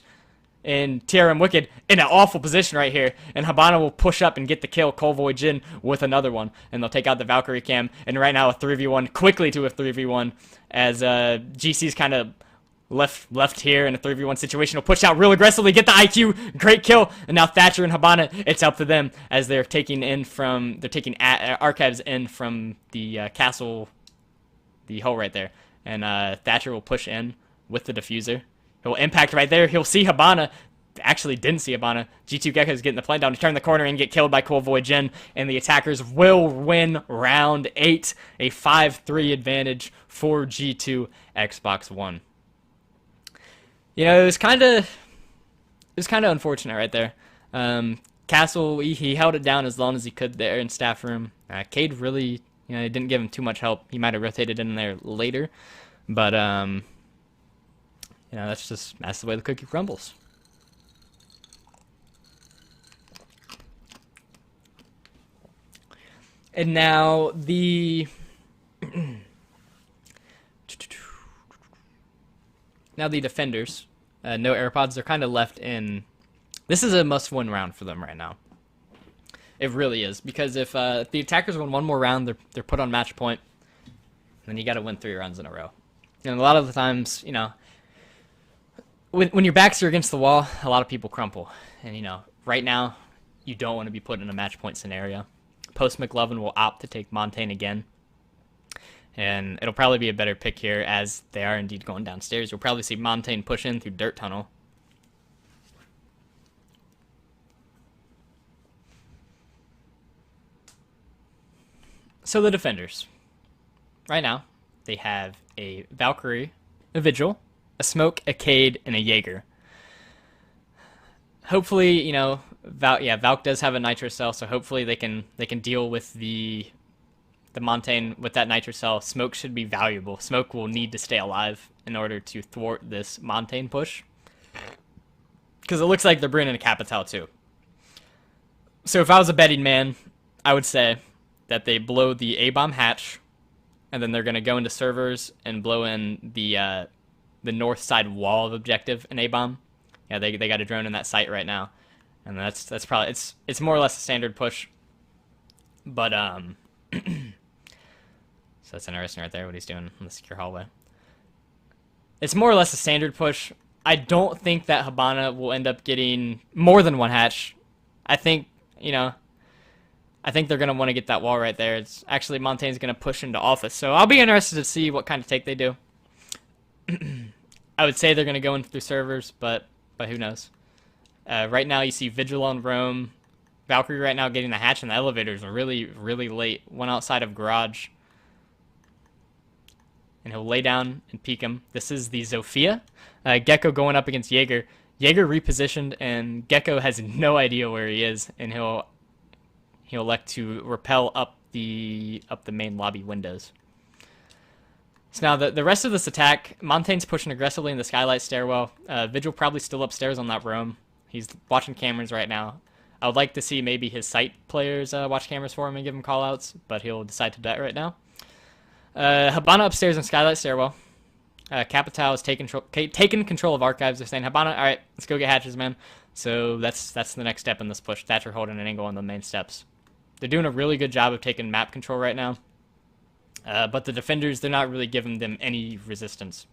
And TRM Wicked in an awful position right here. And Hibana will push up and get the kill. Colvoy Jin with another one. And they'll take out the Valkyrie cam. And right now a 3v1, quickly to a 3v1. As GC's kind of left here in a 3v1 situation. He'll push out real aggressively, get the IQ, great kill, and now Thatcher and Hibana, it's up to them as they're taking Archives in from the castle, the hole right there, and Thatcher will push in with the diffuser. He'll impact right there. He'll see Hibana. Actually didn't see Hibana. G2 Gecko is getting the plane down to turn the corner and get killed by Colvoy Jin, and the attackers will win round 8, a 5-3 advantage for G2 Xbox One. You know, it was kind of unfortunate right there. Castle, he held it down as long as he could there in staff room. Cade really, you know, didn't give him too much help. He might have rotated in there later, but you know, that's the way the cookie crumbles. And now the defenders, no Airpods, they're kind of left in. This is a must-win round for them right now. It really is, because if the attackers win one more round, they're put on match point. then you got to win 3 rounds in a row. And a lot of the times, when your backs are against the wall, a lot of people crumple. And, right now, you don't want to be put in a match point scenario. Post McLovin will opt to take Montaigne again. And it'll probably be a better pick here as they are indeed going downstairs. You'll probably see Montaigne push in through Dirt Tunnel. So the defenders. Right now, they have a Valkyrie, a Vigil, a Smoke, a Cade, and a Jaeger. Hopefully, Valk does have a Nitro Cell, so hopefully they can deal with the Montaigne with that Nitro Cell. Smoke should be valuable. Smoke will need to stay alive in order to thwart this Montaigne push. Because it looks like they're bringing a Capital too. So if I was a betting man, I would say that they blow the A-bomb hatch, and then they're going to go into servers and blow in the north side wall of objective in A-bomb. Yeah, they got a drone in that site right now, and that's probably it's more or less a standard push. But so that's interesting right there what he's doing in the secure hallway. It's more or less a standard push. I don't think that Habana will end up getting more than one hatch. I think they're going to want to get that wall right there. It's actually Montaigne's going to push into office. So I'll be interested to see what kind of take they do. I would say they're going to go in through servers, but who knows. Right now you see Vigil on Rome. Valkyrie right now getting the hatch, and the elevators are really, really late. One outside of garage. And he'll lay down and peek him. This is the Zofia. Gecko going up against Jaeger. Jaeger repositioned, and Gecko has no idea where he is, and he'll elect to rappel up the main lobby windows. So now the rest of this attack, Montaigne's pushing aggressively in the skylight stairwell. Vigil probably still upstairs on that room. He's watching cameras right now. I would like to see maybe his site players watch cameras for him and give him callouts, but he'll decide to bet right now. Habana upstairs in skylight stairwell. Capital is taking control of archives. They're saying, Habana, all right, let's go get hatches, man. So that's the next step in this push. Thatcher holding an angle on the main steps. They're doing a really good job of taking map control right now. But the defenders, they're not really giving them any resistance.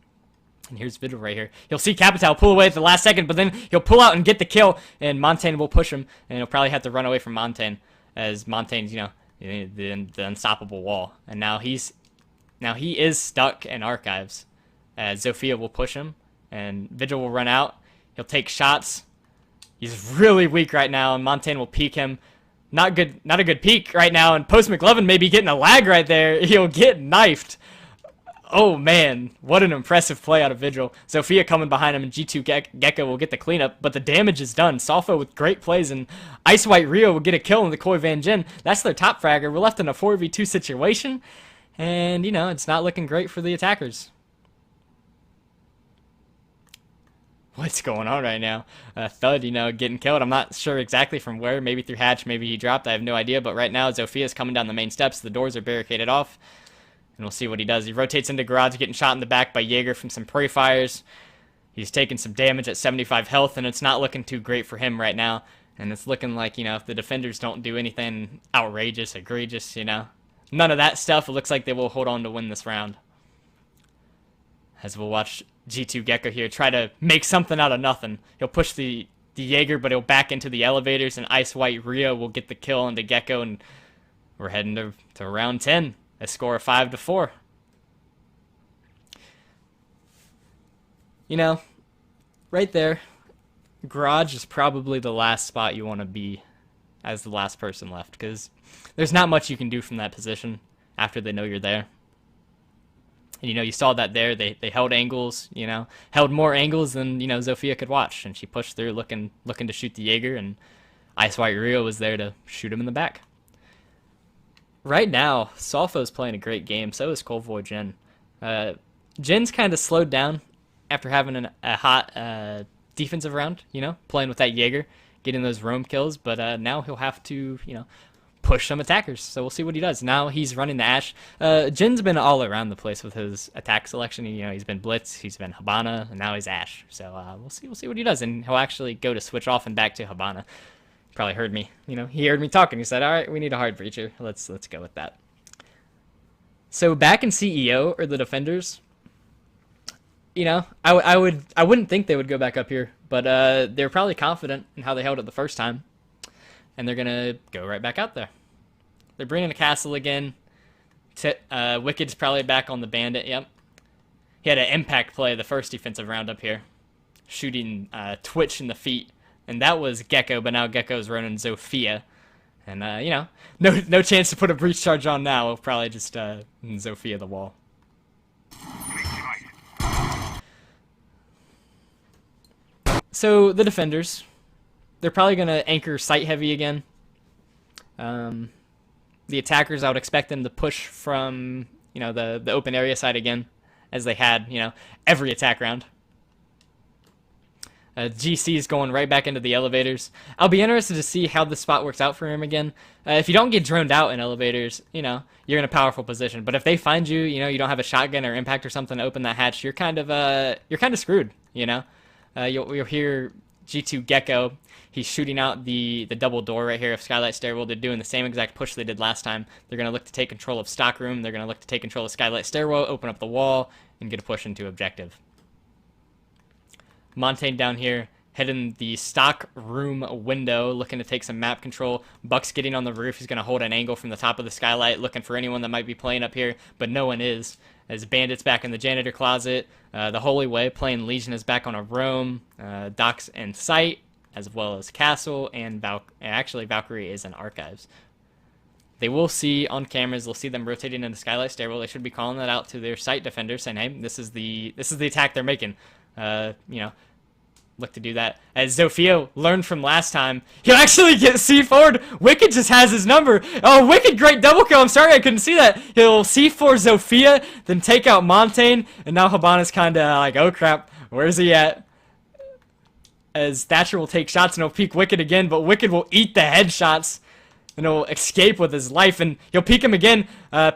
And here's Vigil right here. He'll see Capital pull away at the last second, but then he'll pull out and get the kill, and Montaigne will push him, and he'll probably have to run away from Montaigne, as Montaigne's, the unstoppable wall. And now he is stuck in archives. Zofia will push him, and Vigil will run out. He'll take shots. He's really weak right now, and Montaigne will peek him. Not a good peek right now, and Post McLovin may be getting a lag right there. He'll get knifed. Oh man, what an impressive play out of Vigil. Zofia coming behind him, and G2 Gecko will get the cleanup, but the damage is done. Solfo with great plays, and Ice White Rio will get a kill on the Koi Van Jin. That's their top fragger. We're left in a 4v2 situation, and it's not looking great for the attackers. What's going on right now? Thud, getting killed. I'm not sure exactly from where. Maybe through hatch, maybe he dropped. I have no idea. But right now, Zofia's coming down the main steps. The doors are barricaded off. And we'll see what he does. He rotates into garage, getting shot in the back by Jaeger from some pre-fires. He's taking some damage at 75 health, and it's not looking too great for him right now. And it's looking like, if the defenders don't do anything outrageous, egregious, none of that stuff, it looks like they will hold on to win this round. As we'll watch G2 Gecko here try to make something out of nothing. He'll push the Jaeger, but he'll back into the elevators, and Ice White Rio will get the kill into Gecko, and we're heading to round 10. A score of 5-4. Right there, garage is probably the last spot you want to be as the last person left, because there's not much you can do from that position after they know you're there. And, you saw that there. They held angles, held more angles than, Zofia could watch. And she pushed through looking to shoot the Jaeger, and Ice White Rio was there to shoot him in the back. Right now, Solfo's playing a great game. So is Colvoy Jin. Jin's kind of slowed down after having a hot defensive round, playing with that Jaeger, getting those roam kills. But now he'll have to, push some attackers. So we'll see what he does. Now he's running the Ash. Jin's been all around the place with his attack selection. He's been Blitz, he's been Habana, and now he's Ash. So we'll see what he does. And he'll actually go to switch off and back to Habana. Probably heard me. He heard me talking. He said, all right, we need a hard breacher. Let's go with that. So back in CEO, or the defenders, you know, I wouldn't think they would go back up here, but they're probably confident in how they held it the first time, and they're gonna go right back out there. They're bringing a castle again. Wicked's probably back on the bandit. Yep, he had an impact play the first defensive round up here, shooting Twitch in the feet, and that was Gecko, but now Gecko's running Zofia, and you know, no chance to put a breach charge on now. We'll probably just Zofia the wall. So the defenders, they're probably going to anchor site heavy again. The attackers, I would expect them to push from, you know, the open area side again, as they had, you know, every attack round. GC is going right back into the elevators. I'll be interested to see how this spot works out for him again. If you don't get droned out in elevators, you know, you're in a powerful position. But if they find you, you know, you don't have a shotgun or impact or something to open that hatch, you're kind of screwed, you know. You'll hear G2 Gecko. He's shooting out the double door right here of Skylight Stairwell. They're doing the same exact push they did last time. They're going to look to take control of Stockroom. They're going to look to take control of Skylight Stairwell, open up the wall, and get a push into objective. Montaigne down here, heading the stock room window, looking to take some map control. Buck's getting on the roof. He's going to hold an angle from the top of the skylight, looking for anyone that might be playing up here, but no one is. As Bandit's back in the janitor closet, the Holy Way playing Legion is back on a roam, docks and site, as well as castle, and actually Valkyrie is in archives. They will see on cameras. They'll see them rotating in the Skylight Stairwell. They should be calling that out to their site defender, saying, "Hey, this is the attack they're making." You know, look to do that. As Zofia learned from last time, he'll actually get C4'd. Wicked just has his number. Oh, Wicked, great double kill. I'm sorry I couldn't see that. He'll C4 Zofia, then take out Montaigne, and now Habana's kind of like, oh crap, where's he at? As Thatcher will take shots and he'll peek Wicked again, but Wicked will eat the headshots and he'll escape with his life, and he'll peek him again,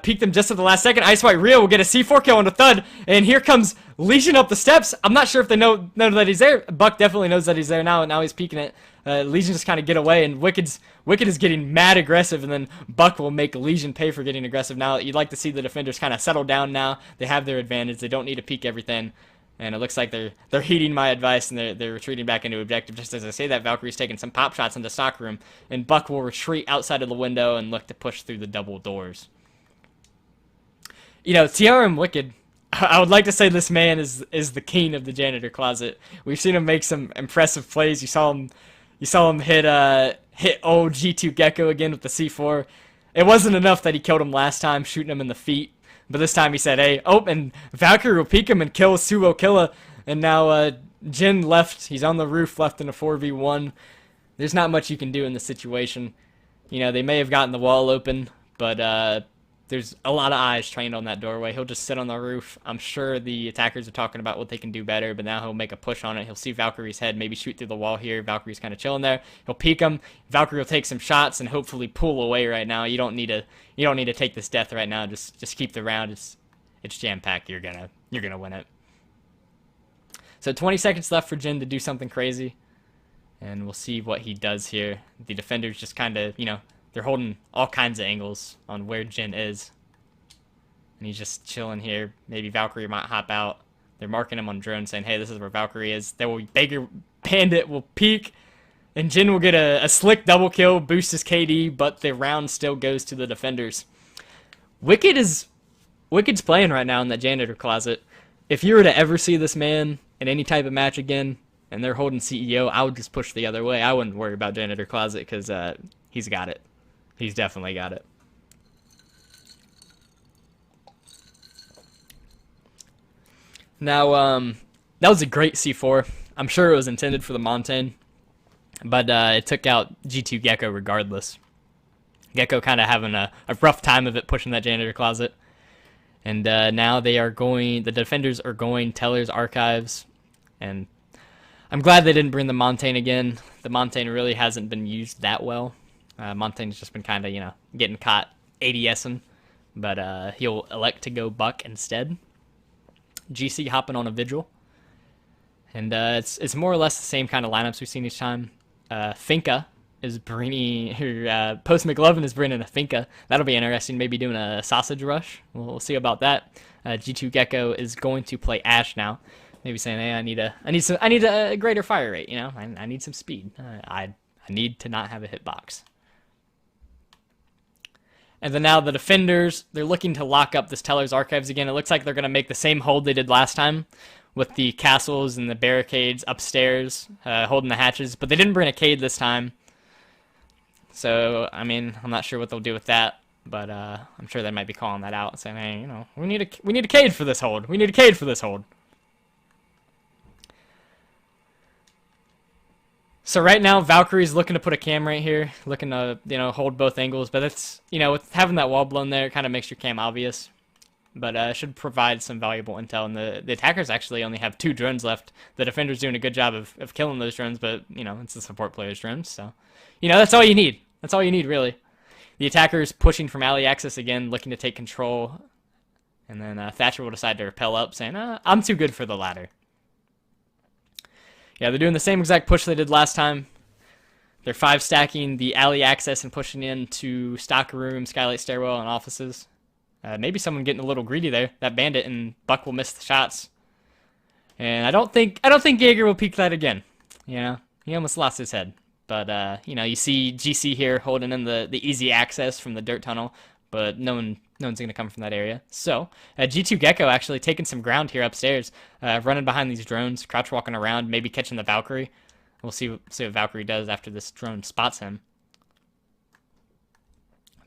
peek them just at the last second. Ice White Rio will get a C4 kill on a thud, and here comes Legion up the steps. I'm not sure if they know that he's there. Buck definitely knows that he's there now, and now he's peeking it. Legion just kind of get away, and Wicked is getting mad aggressive, and then Buck will make Legion pay for getting aggressive. Now you'd like to see the defenders kind of settle down now. They have their advantage. They don't need to peek everything. And it looks like they're heeding my advice, and they're retreating back into objective. Just as I say that, Valkyrie's taking some pop shots into Stockroom, and Buck will retreat outside of the window and look to push through the double doors. You know, TRM Wicked, I would like to say this man is the king of the janitor closet. We've seen him make some impressive plays. You saw him hit old G2 Gecko again with the C4. It wasn't enough that he killed him last time, shooting him in the feet. But this time he said, hey, oh, and Valkyrie will peek him and kill Suo Killa. And now Jin left. He's on the roof, left in a 4v1. There's not much you can do in this situation. You know, they may have gotten the wall open, but there's a lot of eyes trained on that doorway. He'll just sit on the roof. I'm sure the attackers are talking about what they can do better, but now he'll make a push on it. He'll see Valkyrie's head, maybe shoot through the wall here. Valkyrie's kind of chilling there. He'll peek him. Valkyrie will take some shots and hopefully pull away right now. You don't need to take this death right now. Just keep the round. It's jam-packed. You're gonna win it. So 20 seconds left for Jin to do something crazy, and we'll see what he does here. The defenders just kind of, you know, they're holding all kinds of angles on where Jin is. And he's just chilling here. Maybe Valkyrie might hop out. They're marking him on drone saying, hey, this is where Valkyrie is. There will be Baker Bandit will peek. And Jin will get a slick double kill, boost his KD, but the round still goes to the defenders. Wicked's playing right now in that janitor closet. If you were to ever see this man in any type of match again, and they're holding CEO, I would just push the other way. I wouldn't worry about janitor closet because he's got it. He's definitely got it. Now, that was a great C4. I'm sure it was intended for the Montaigne, but it took out G2 Gecko regardless. Gecko kind of having a rough time of it pushing that janitor closet. And now the defenders are going Teller's archives, and I'm glad they didn't bring the Montaigne again. The Montaigne really hasn't been used that well. Montaigne's just been kind of, you know, getting caught ADSing, but he'll elect to go Buck instead. GC hopping on a Vigil, and it's more or less the same kind of lineups we've seen each time. Finka is bringing, Post McLovin is bringing a Finka. That'll be interesting. Maybe doing a sausage rush. We'll see about that. G2 Gecko is going to play Ash now. Maybe saying, hey, I need a greater fire rate. You know, I need some speed. I need to not have a hitbox. And then now the defenders, they're looking to lock up this Teller's Archives again. It looks like they're going to make the same hold they did last time with the castles and the barricades upstairs, holding the hatches. But they didn't bring a cade this time. So, I mean, I'm not sure what they'll do with that. But I'm sure they might be calling that out, saying, hey, you know, we need a cade for this hold. We need a cade for this hold. So right now, Valkyrie's looking to put a cam right here, looking to, you know, hold both angles. But it's, you know, with having that wall blown there, it kind of makes your cam obvious. But it should provide some valuable intel. And the attackers actually only have 2 drones left. The defender's doing a good job of killing those drones, but, you know, it's the support player's drones. So, you know, that's all you need. That's all you need, really. The attacker's pushing from alley access again, looking to take control. And then Thatcher will decide to rappel up, saying, I'm too good for the ladder. Yeah, they're doing the same exact push they did last time. They're 5-stacking the alley access and pushing into stock room, skylight stairwell, and offices. Maybe someone getting a little greedy there. That bandit and Buck will miss the shots. And I don't think Jaeger will peek that again. You know, he almost lost his head. But you know, you see GC here holding in the easy access from the dirt tunnel, but no one's gonna come from that area. So G2 Gecko actually taking some ground here upstairs, running behind these drones, crouch walking around, maybe catching the Valkyrie. We'll see what Valkyrie does after this drone spots him.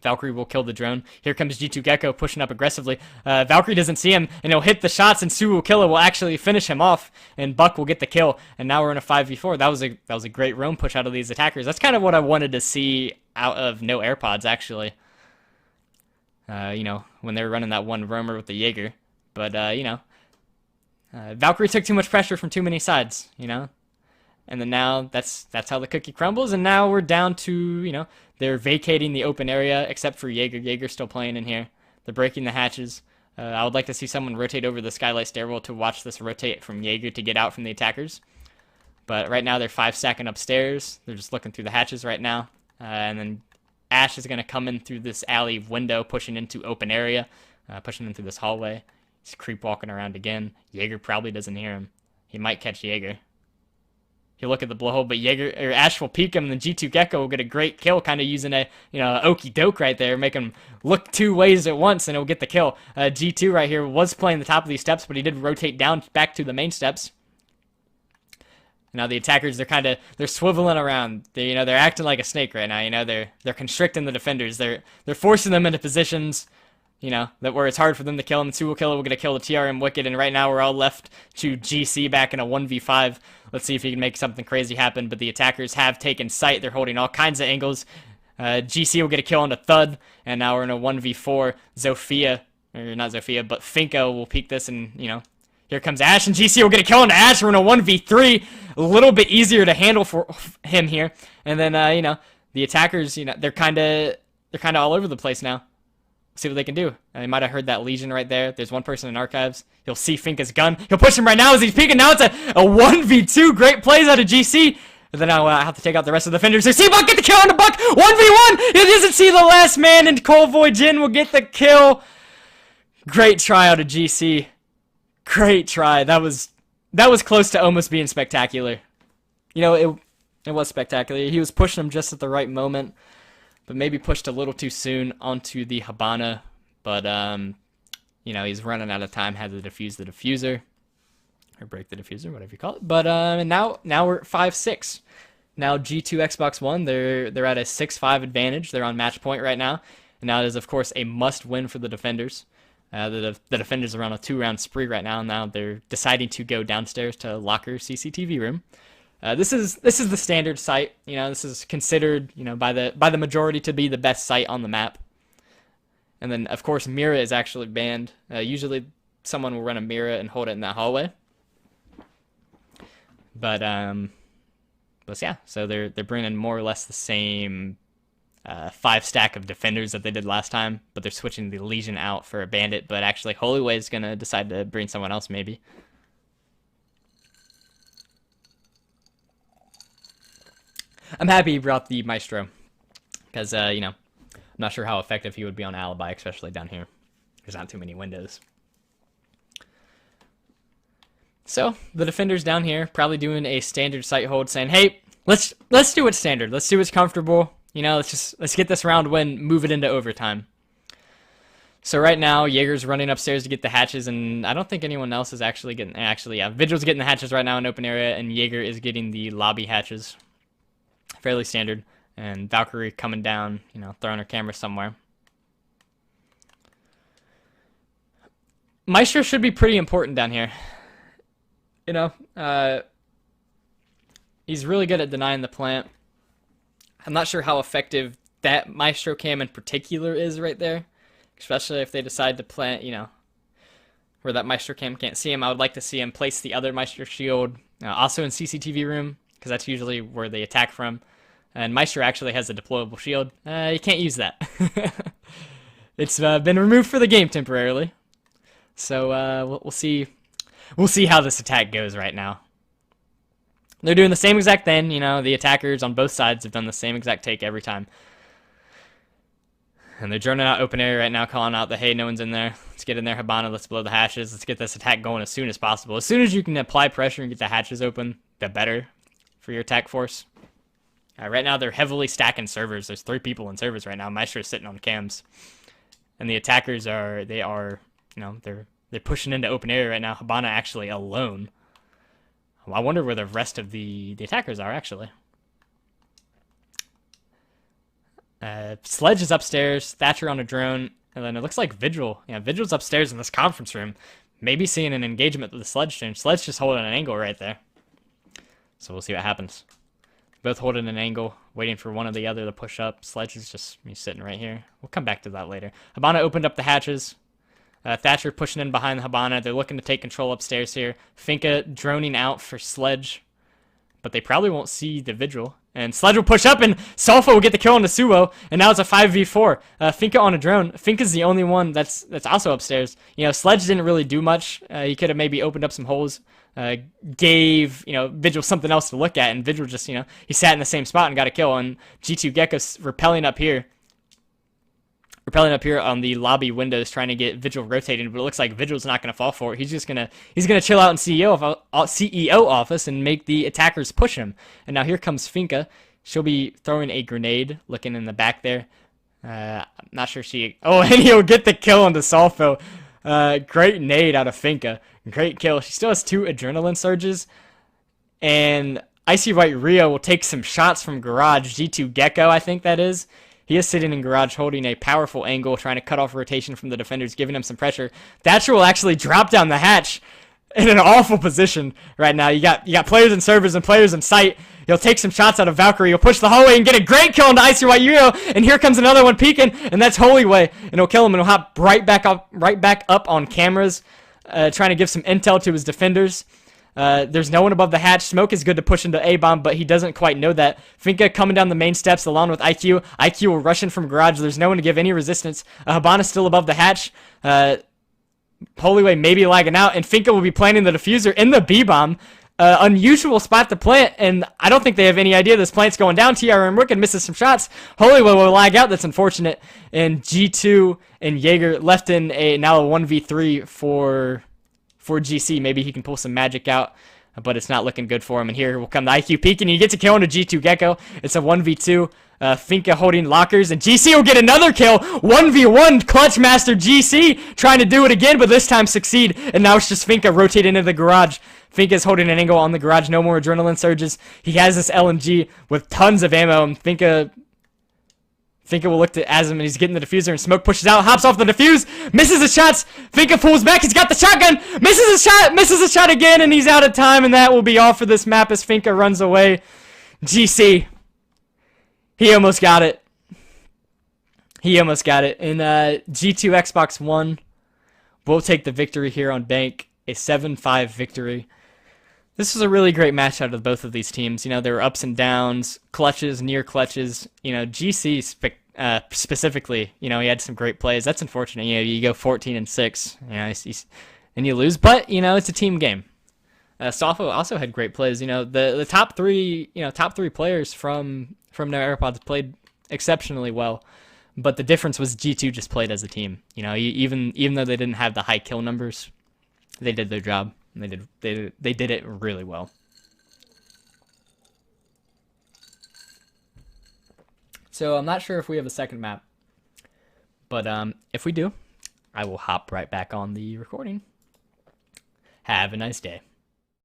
Valkyrie will kill the drone. Here comes G2 Gecko pushing up aggressively. Valkyrie doesn't see him, and he'll hit the shots, and Sue will kill it. Will actually finish him off, and Buck will get the kill. And now we're in a 5v4. That was a great roam push out of these attackers. That's kind of what I wanted to see out of no Airpods, actually. You know, when they were running that one roamer with the Jaeger. But, you know, Valkyrie took too much pressure from too many sides, you know. And then now that's how the cookie crumbles. And now we're down to, you know, they're vacating the open area except for Jaeger. Jaeger's still playing in here. They're breaking the hatches. I would like to see someone rotate over the skylight stairwell to watch this rotate from Jaeger to get out from the attackers. But right now they're 5-stacking upstairs. They're just looking through the hatches right now. And then Ash is going to come in through this alley window, pushing into open area, pushing in through this hallway. He's creep walking around again. Jaeger probably doesn't hear him. He might catch Jaeger. He'll look at the blowhole, but Ash will peek him, and then G2 Gecko will get a great kill, kind of using a, you know, okie doke right there, make him look 2 ways at once, and he'll get the kill. G2 right here was playing the top of these steps, but he did rotate down back to the main steps. Now the attackers, they're swiveling around. They're acting like a snake right now. You know, they're constricting the defenders. They're forcing them into positions, you know, that where it's hard for them to kill them. Sue will kill it. We're gonna kill the TRM Wicked, and right now we're all left to GC back in a 1v5. Let's see if he can make something crazy happen. But the attackers have taken sight. They're holding all kinds of angles. GC will get a kill on the Thud, and now we're in a 1v4. Zofia, or not Zofia, but Finko will peek this, and you know. Here comes Ash, and GC will get a kill on Ash. We're in a 1v3. A little bit easier to handle for him here. And then, you know, the attackers, you know, they're kind of all over the place now. See what they can do. They might have heard that Legion right there. There's one person in Archives. He'll see Finka's gun. He'll push him right now as he's peeking. Now it's a 1v2. Great plays out of GC. And then I'll have to take out the rest of the defenders. See Buck get the kill on the Buck. 1v1. He doesn't see the last man, and Colvoy Jin will get the kill. Great try out of GC. Great try. That was close to almost being spectacular. You know, it was spectacular. He was pushing him just at the right moment, but maybe pushed a little too soon onto the Habana. But, you know, he's running out of time. Had to defuse the diffuser. Or break the diffuser, whatever you call it. But now we're at 5-6. Now G2 XB1, they're at a 6-5 advantage. They're on match point right now. And now it is, of course, a must-win for the defenders. The defenders are on a 2-round spree right now. Now they're deciding to go downstairs to locker CCTV room. This is the standard site. You know, this is considered, you know, by the majority to be the best site on the map. And then of course Mira is actually banned. Usually someone will run a Mira and hold it in that hallway. But yeah, so they're bringing more or less the same 5-stack of defenders that they did last time, but they're switching the Legion out for a bandit. But actually Holyway is gonna decide to bring someone else maybe. I'm happy he brought the Maestro because, you know, I'm not sure how effective he would be on Alibi, especially down here. There's not too many windows. So the defenders down here probably doing a standard sight hold, saying, "Hey, let's do it standard. Let's do what's comfortable. You know, let's get this round win, move it into overtime." So right now, Jaeger's running upstairs to get the hatches, and I don't think anyone else is actually getting. Actually, yeah, Vigil's getting the hatches right now in open area, and Jaeger is getting the lobby hatches. Fairly standard. And Valkyrie coming down, you know, throwing her camera somewhere. Maestro should be pretty important down here. You know, he's really good at denying the plant. I'm not sure how effective that Maestro cam in particular is right there, especially if they decide to plant, you know, where that Maestro cam can't see him. I would like to see him place the other Maestro shield also in CCTV room, because that's usually where they attack from. And Maestro actually has a deployable shield. You can't use that. It's been removed for the game temporarily. So we'll see. We'll see how this attack goes right now. They're doing the same exact thing. You know, the attackers on both sides have done the same exact take every time. And they're droning out open area right now, calling out the, "Hey, no one's in there. Let's get in there, Hibana. Let's blow the hatches. Let's get this attack going as soon as possible." As soon as you can apply pressure and get the hatches open, the better for your attack force. Right now, they're heavily stacking servers. There's 3 people in servers right now. Maestro's sitting on cams. And the attackers are, you know, they're pushing into open area right now. Hibana actually alone. I wonder where the rest of the attackers are, actually. Sledge is upstairs. Thatcher on a drone. And then it looks like Vigil. Yeah, Vigil's upstairs in this conference room. Maybe seeing an engagement with the Sledge soon. Sledge just holding an angle right there. So we'll see what happens. Both holding an angle, waiting for one or the other to push up. Sledge is just sitting right here. We'll come back to that later. Hibana opened up the hatches. Thatcher pushing in behind the Hibana. They're looking to take control upstairs here. Finka droning out for Sledge. But they probably won't see the Vigil. And Sledge will push up, and Sulfa will get the kill on the Suo. And now it's a 5v4. Finka on a drone. Finka's the only one that's also upstairs. You know, Sledge didn't really do much. He could have maybe opened up some holes. Gave, you know, Vigil something else to look at. And Vigil just, you know, he sat in the same spot and got a kill. And G2 Gecko's repelling up here. Repelling up here on the lobby windows, trying to get Vigil rotating, but it looks like Vigil's not going to fall for it. He's gonna chill out in CEO office and make the attackers push him. And now here comes Finka. She'll be throwing a grenade, looking in the back there. I'm not sure she. Oh, and he'll get the kill on the Sulfo. Great nade out of Finka. Great kill. She still has 2 adrenaline surges, and Icy White Rio will take some shots from Garage. G2 Gecko, I think that is. He is sitting in Garage holding a powerful angle, trying to cut off rotation from the defenders, giving him some pressure. Thatcher will actually drop down the hatch in an awful position right now. You got players in servers and players in sight. He'll take some shots out of Valkyrie. He'll push the hallway and get a great kill into Icy White Euro. And here comes another one peeking, and that's Holyway. And he'll kill him, and he'll hop right back up on cameras, trying to give some intel to his defenders. There's no one above the hatch. Smoke is good to push into A-bomb, but he doesn't quite know that. Finka coming down the main steps along with IQ. IQ will rush in from Garage. There's no one to give any resistance. Hibana's still above the hatch. Holyway maybe lagging out, and Finka will be planting the diffuser in the B-bomb. Unusual spot to plant, and I don't think they have any idea this plant's going down. TRM Rookin misses some shots. Holyway will lag out. That's unfortunate. And G2 and Jaeger left in now a 1v3 for GC. Maybe he can pull some magic out, but it's not looking good for him. And here will come the IQ peek, and he gets a kill into G2 Gecko. It's a 1v2. Finka holding lockers, and GC will get another kill. 1v1, Clutch Master GC trying to do it again, but this time succeed. And now it's just Finka rotating into the Garage. Finka's holding an angle on the Garage. No more adrenaline surges. He has this LMG with tons of ammo, and Finka will look to Azim, and he's getting the diffuser, and Smoke pushes out, hops off the diffuse, misses his shots. Finka pulls back. He's got the shotgun, misses his shot again, and he's out of time, and that will be all for this map as Finka runs away. GC. He almost got it. And G2 Xbox One will take the victory here on Bank, a 7-5 victory. This was a really great match out of both of these teams. You know, there were ups and downs, clutches, near clutches. You know, GC specifically, you know, he had some great plays. That's unfortunate. You know, you go 14-6, you know, and you lose. But, you know, it's a team game. Safo also had great plays. The top three players from their AirPods played exceptionally well. But the difference was G2 just played as a team. Even though they didn't have the high kill numbers, they did their job. And they did it really well. So I'm not sure if we have a second map, but if we do, I will hop right back on the recording. Have a nice day.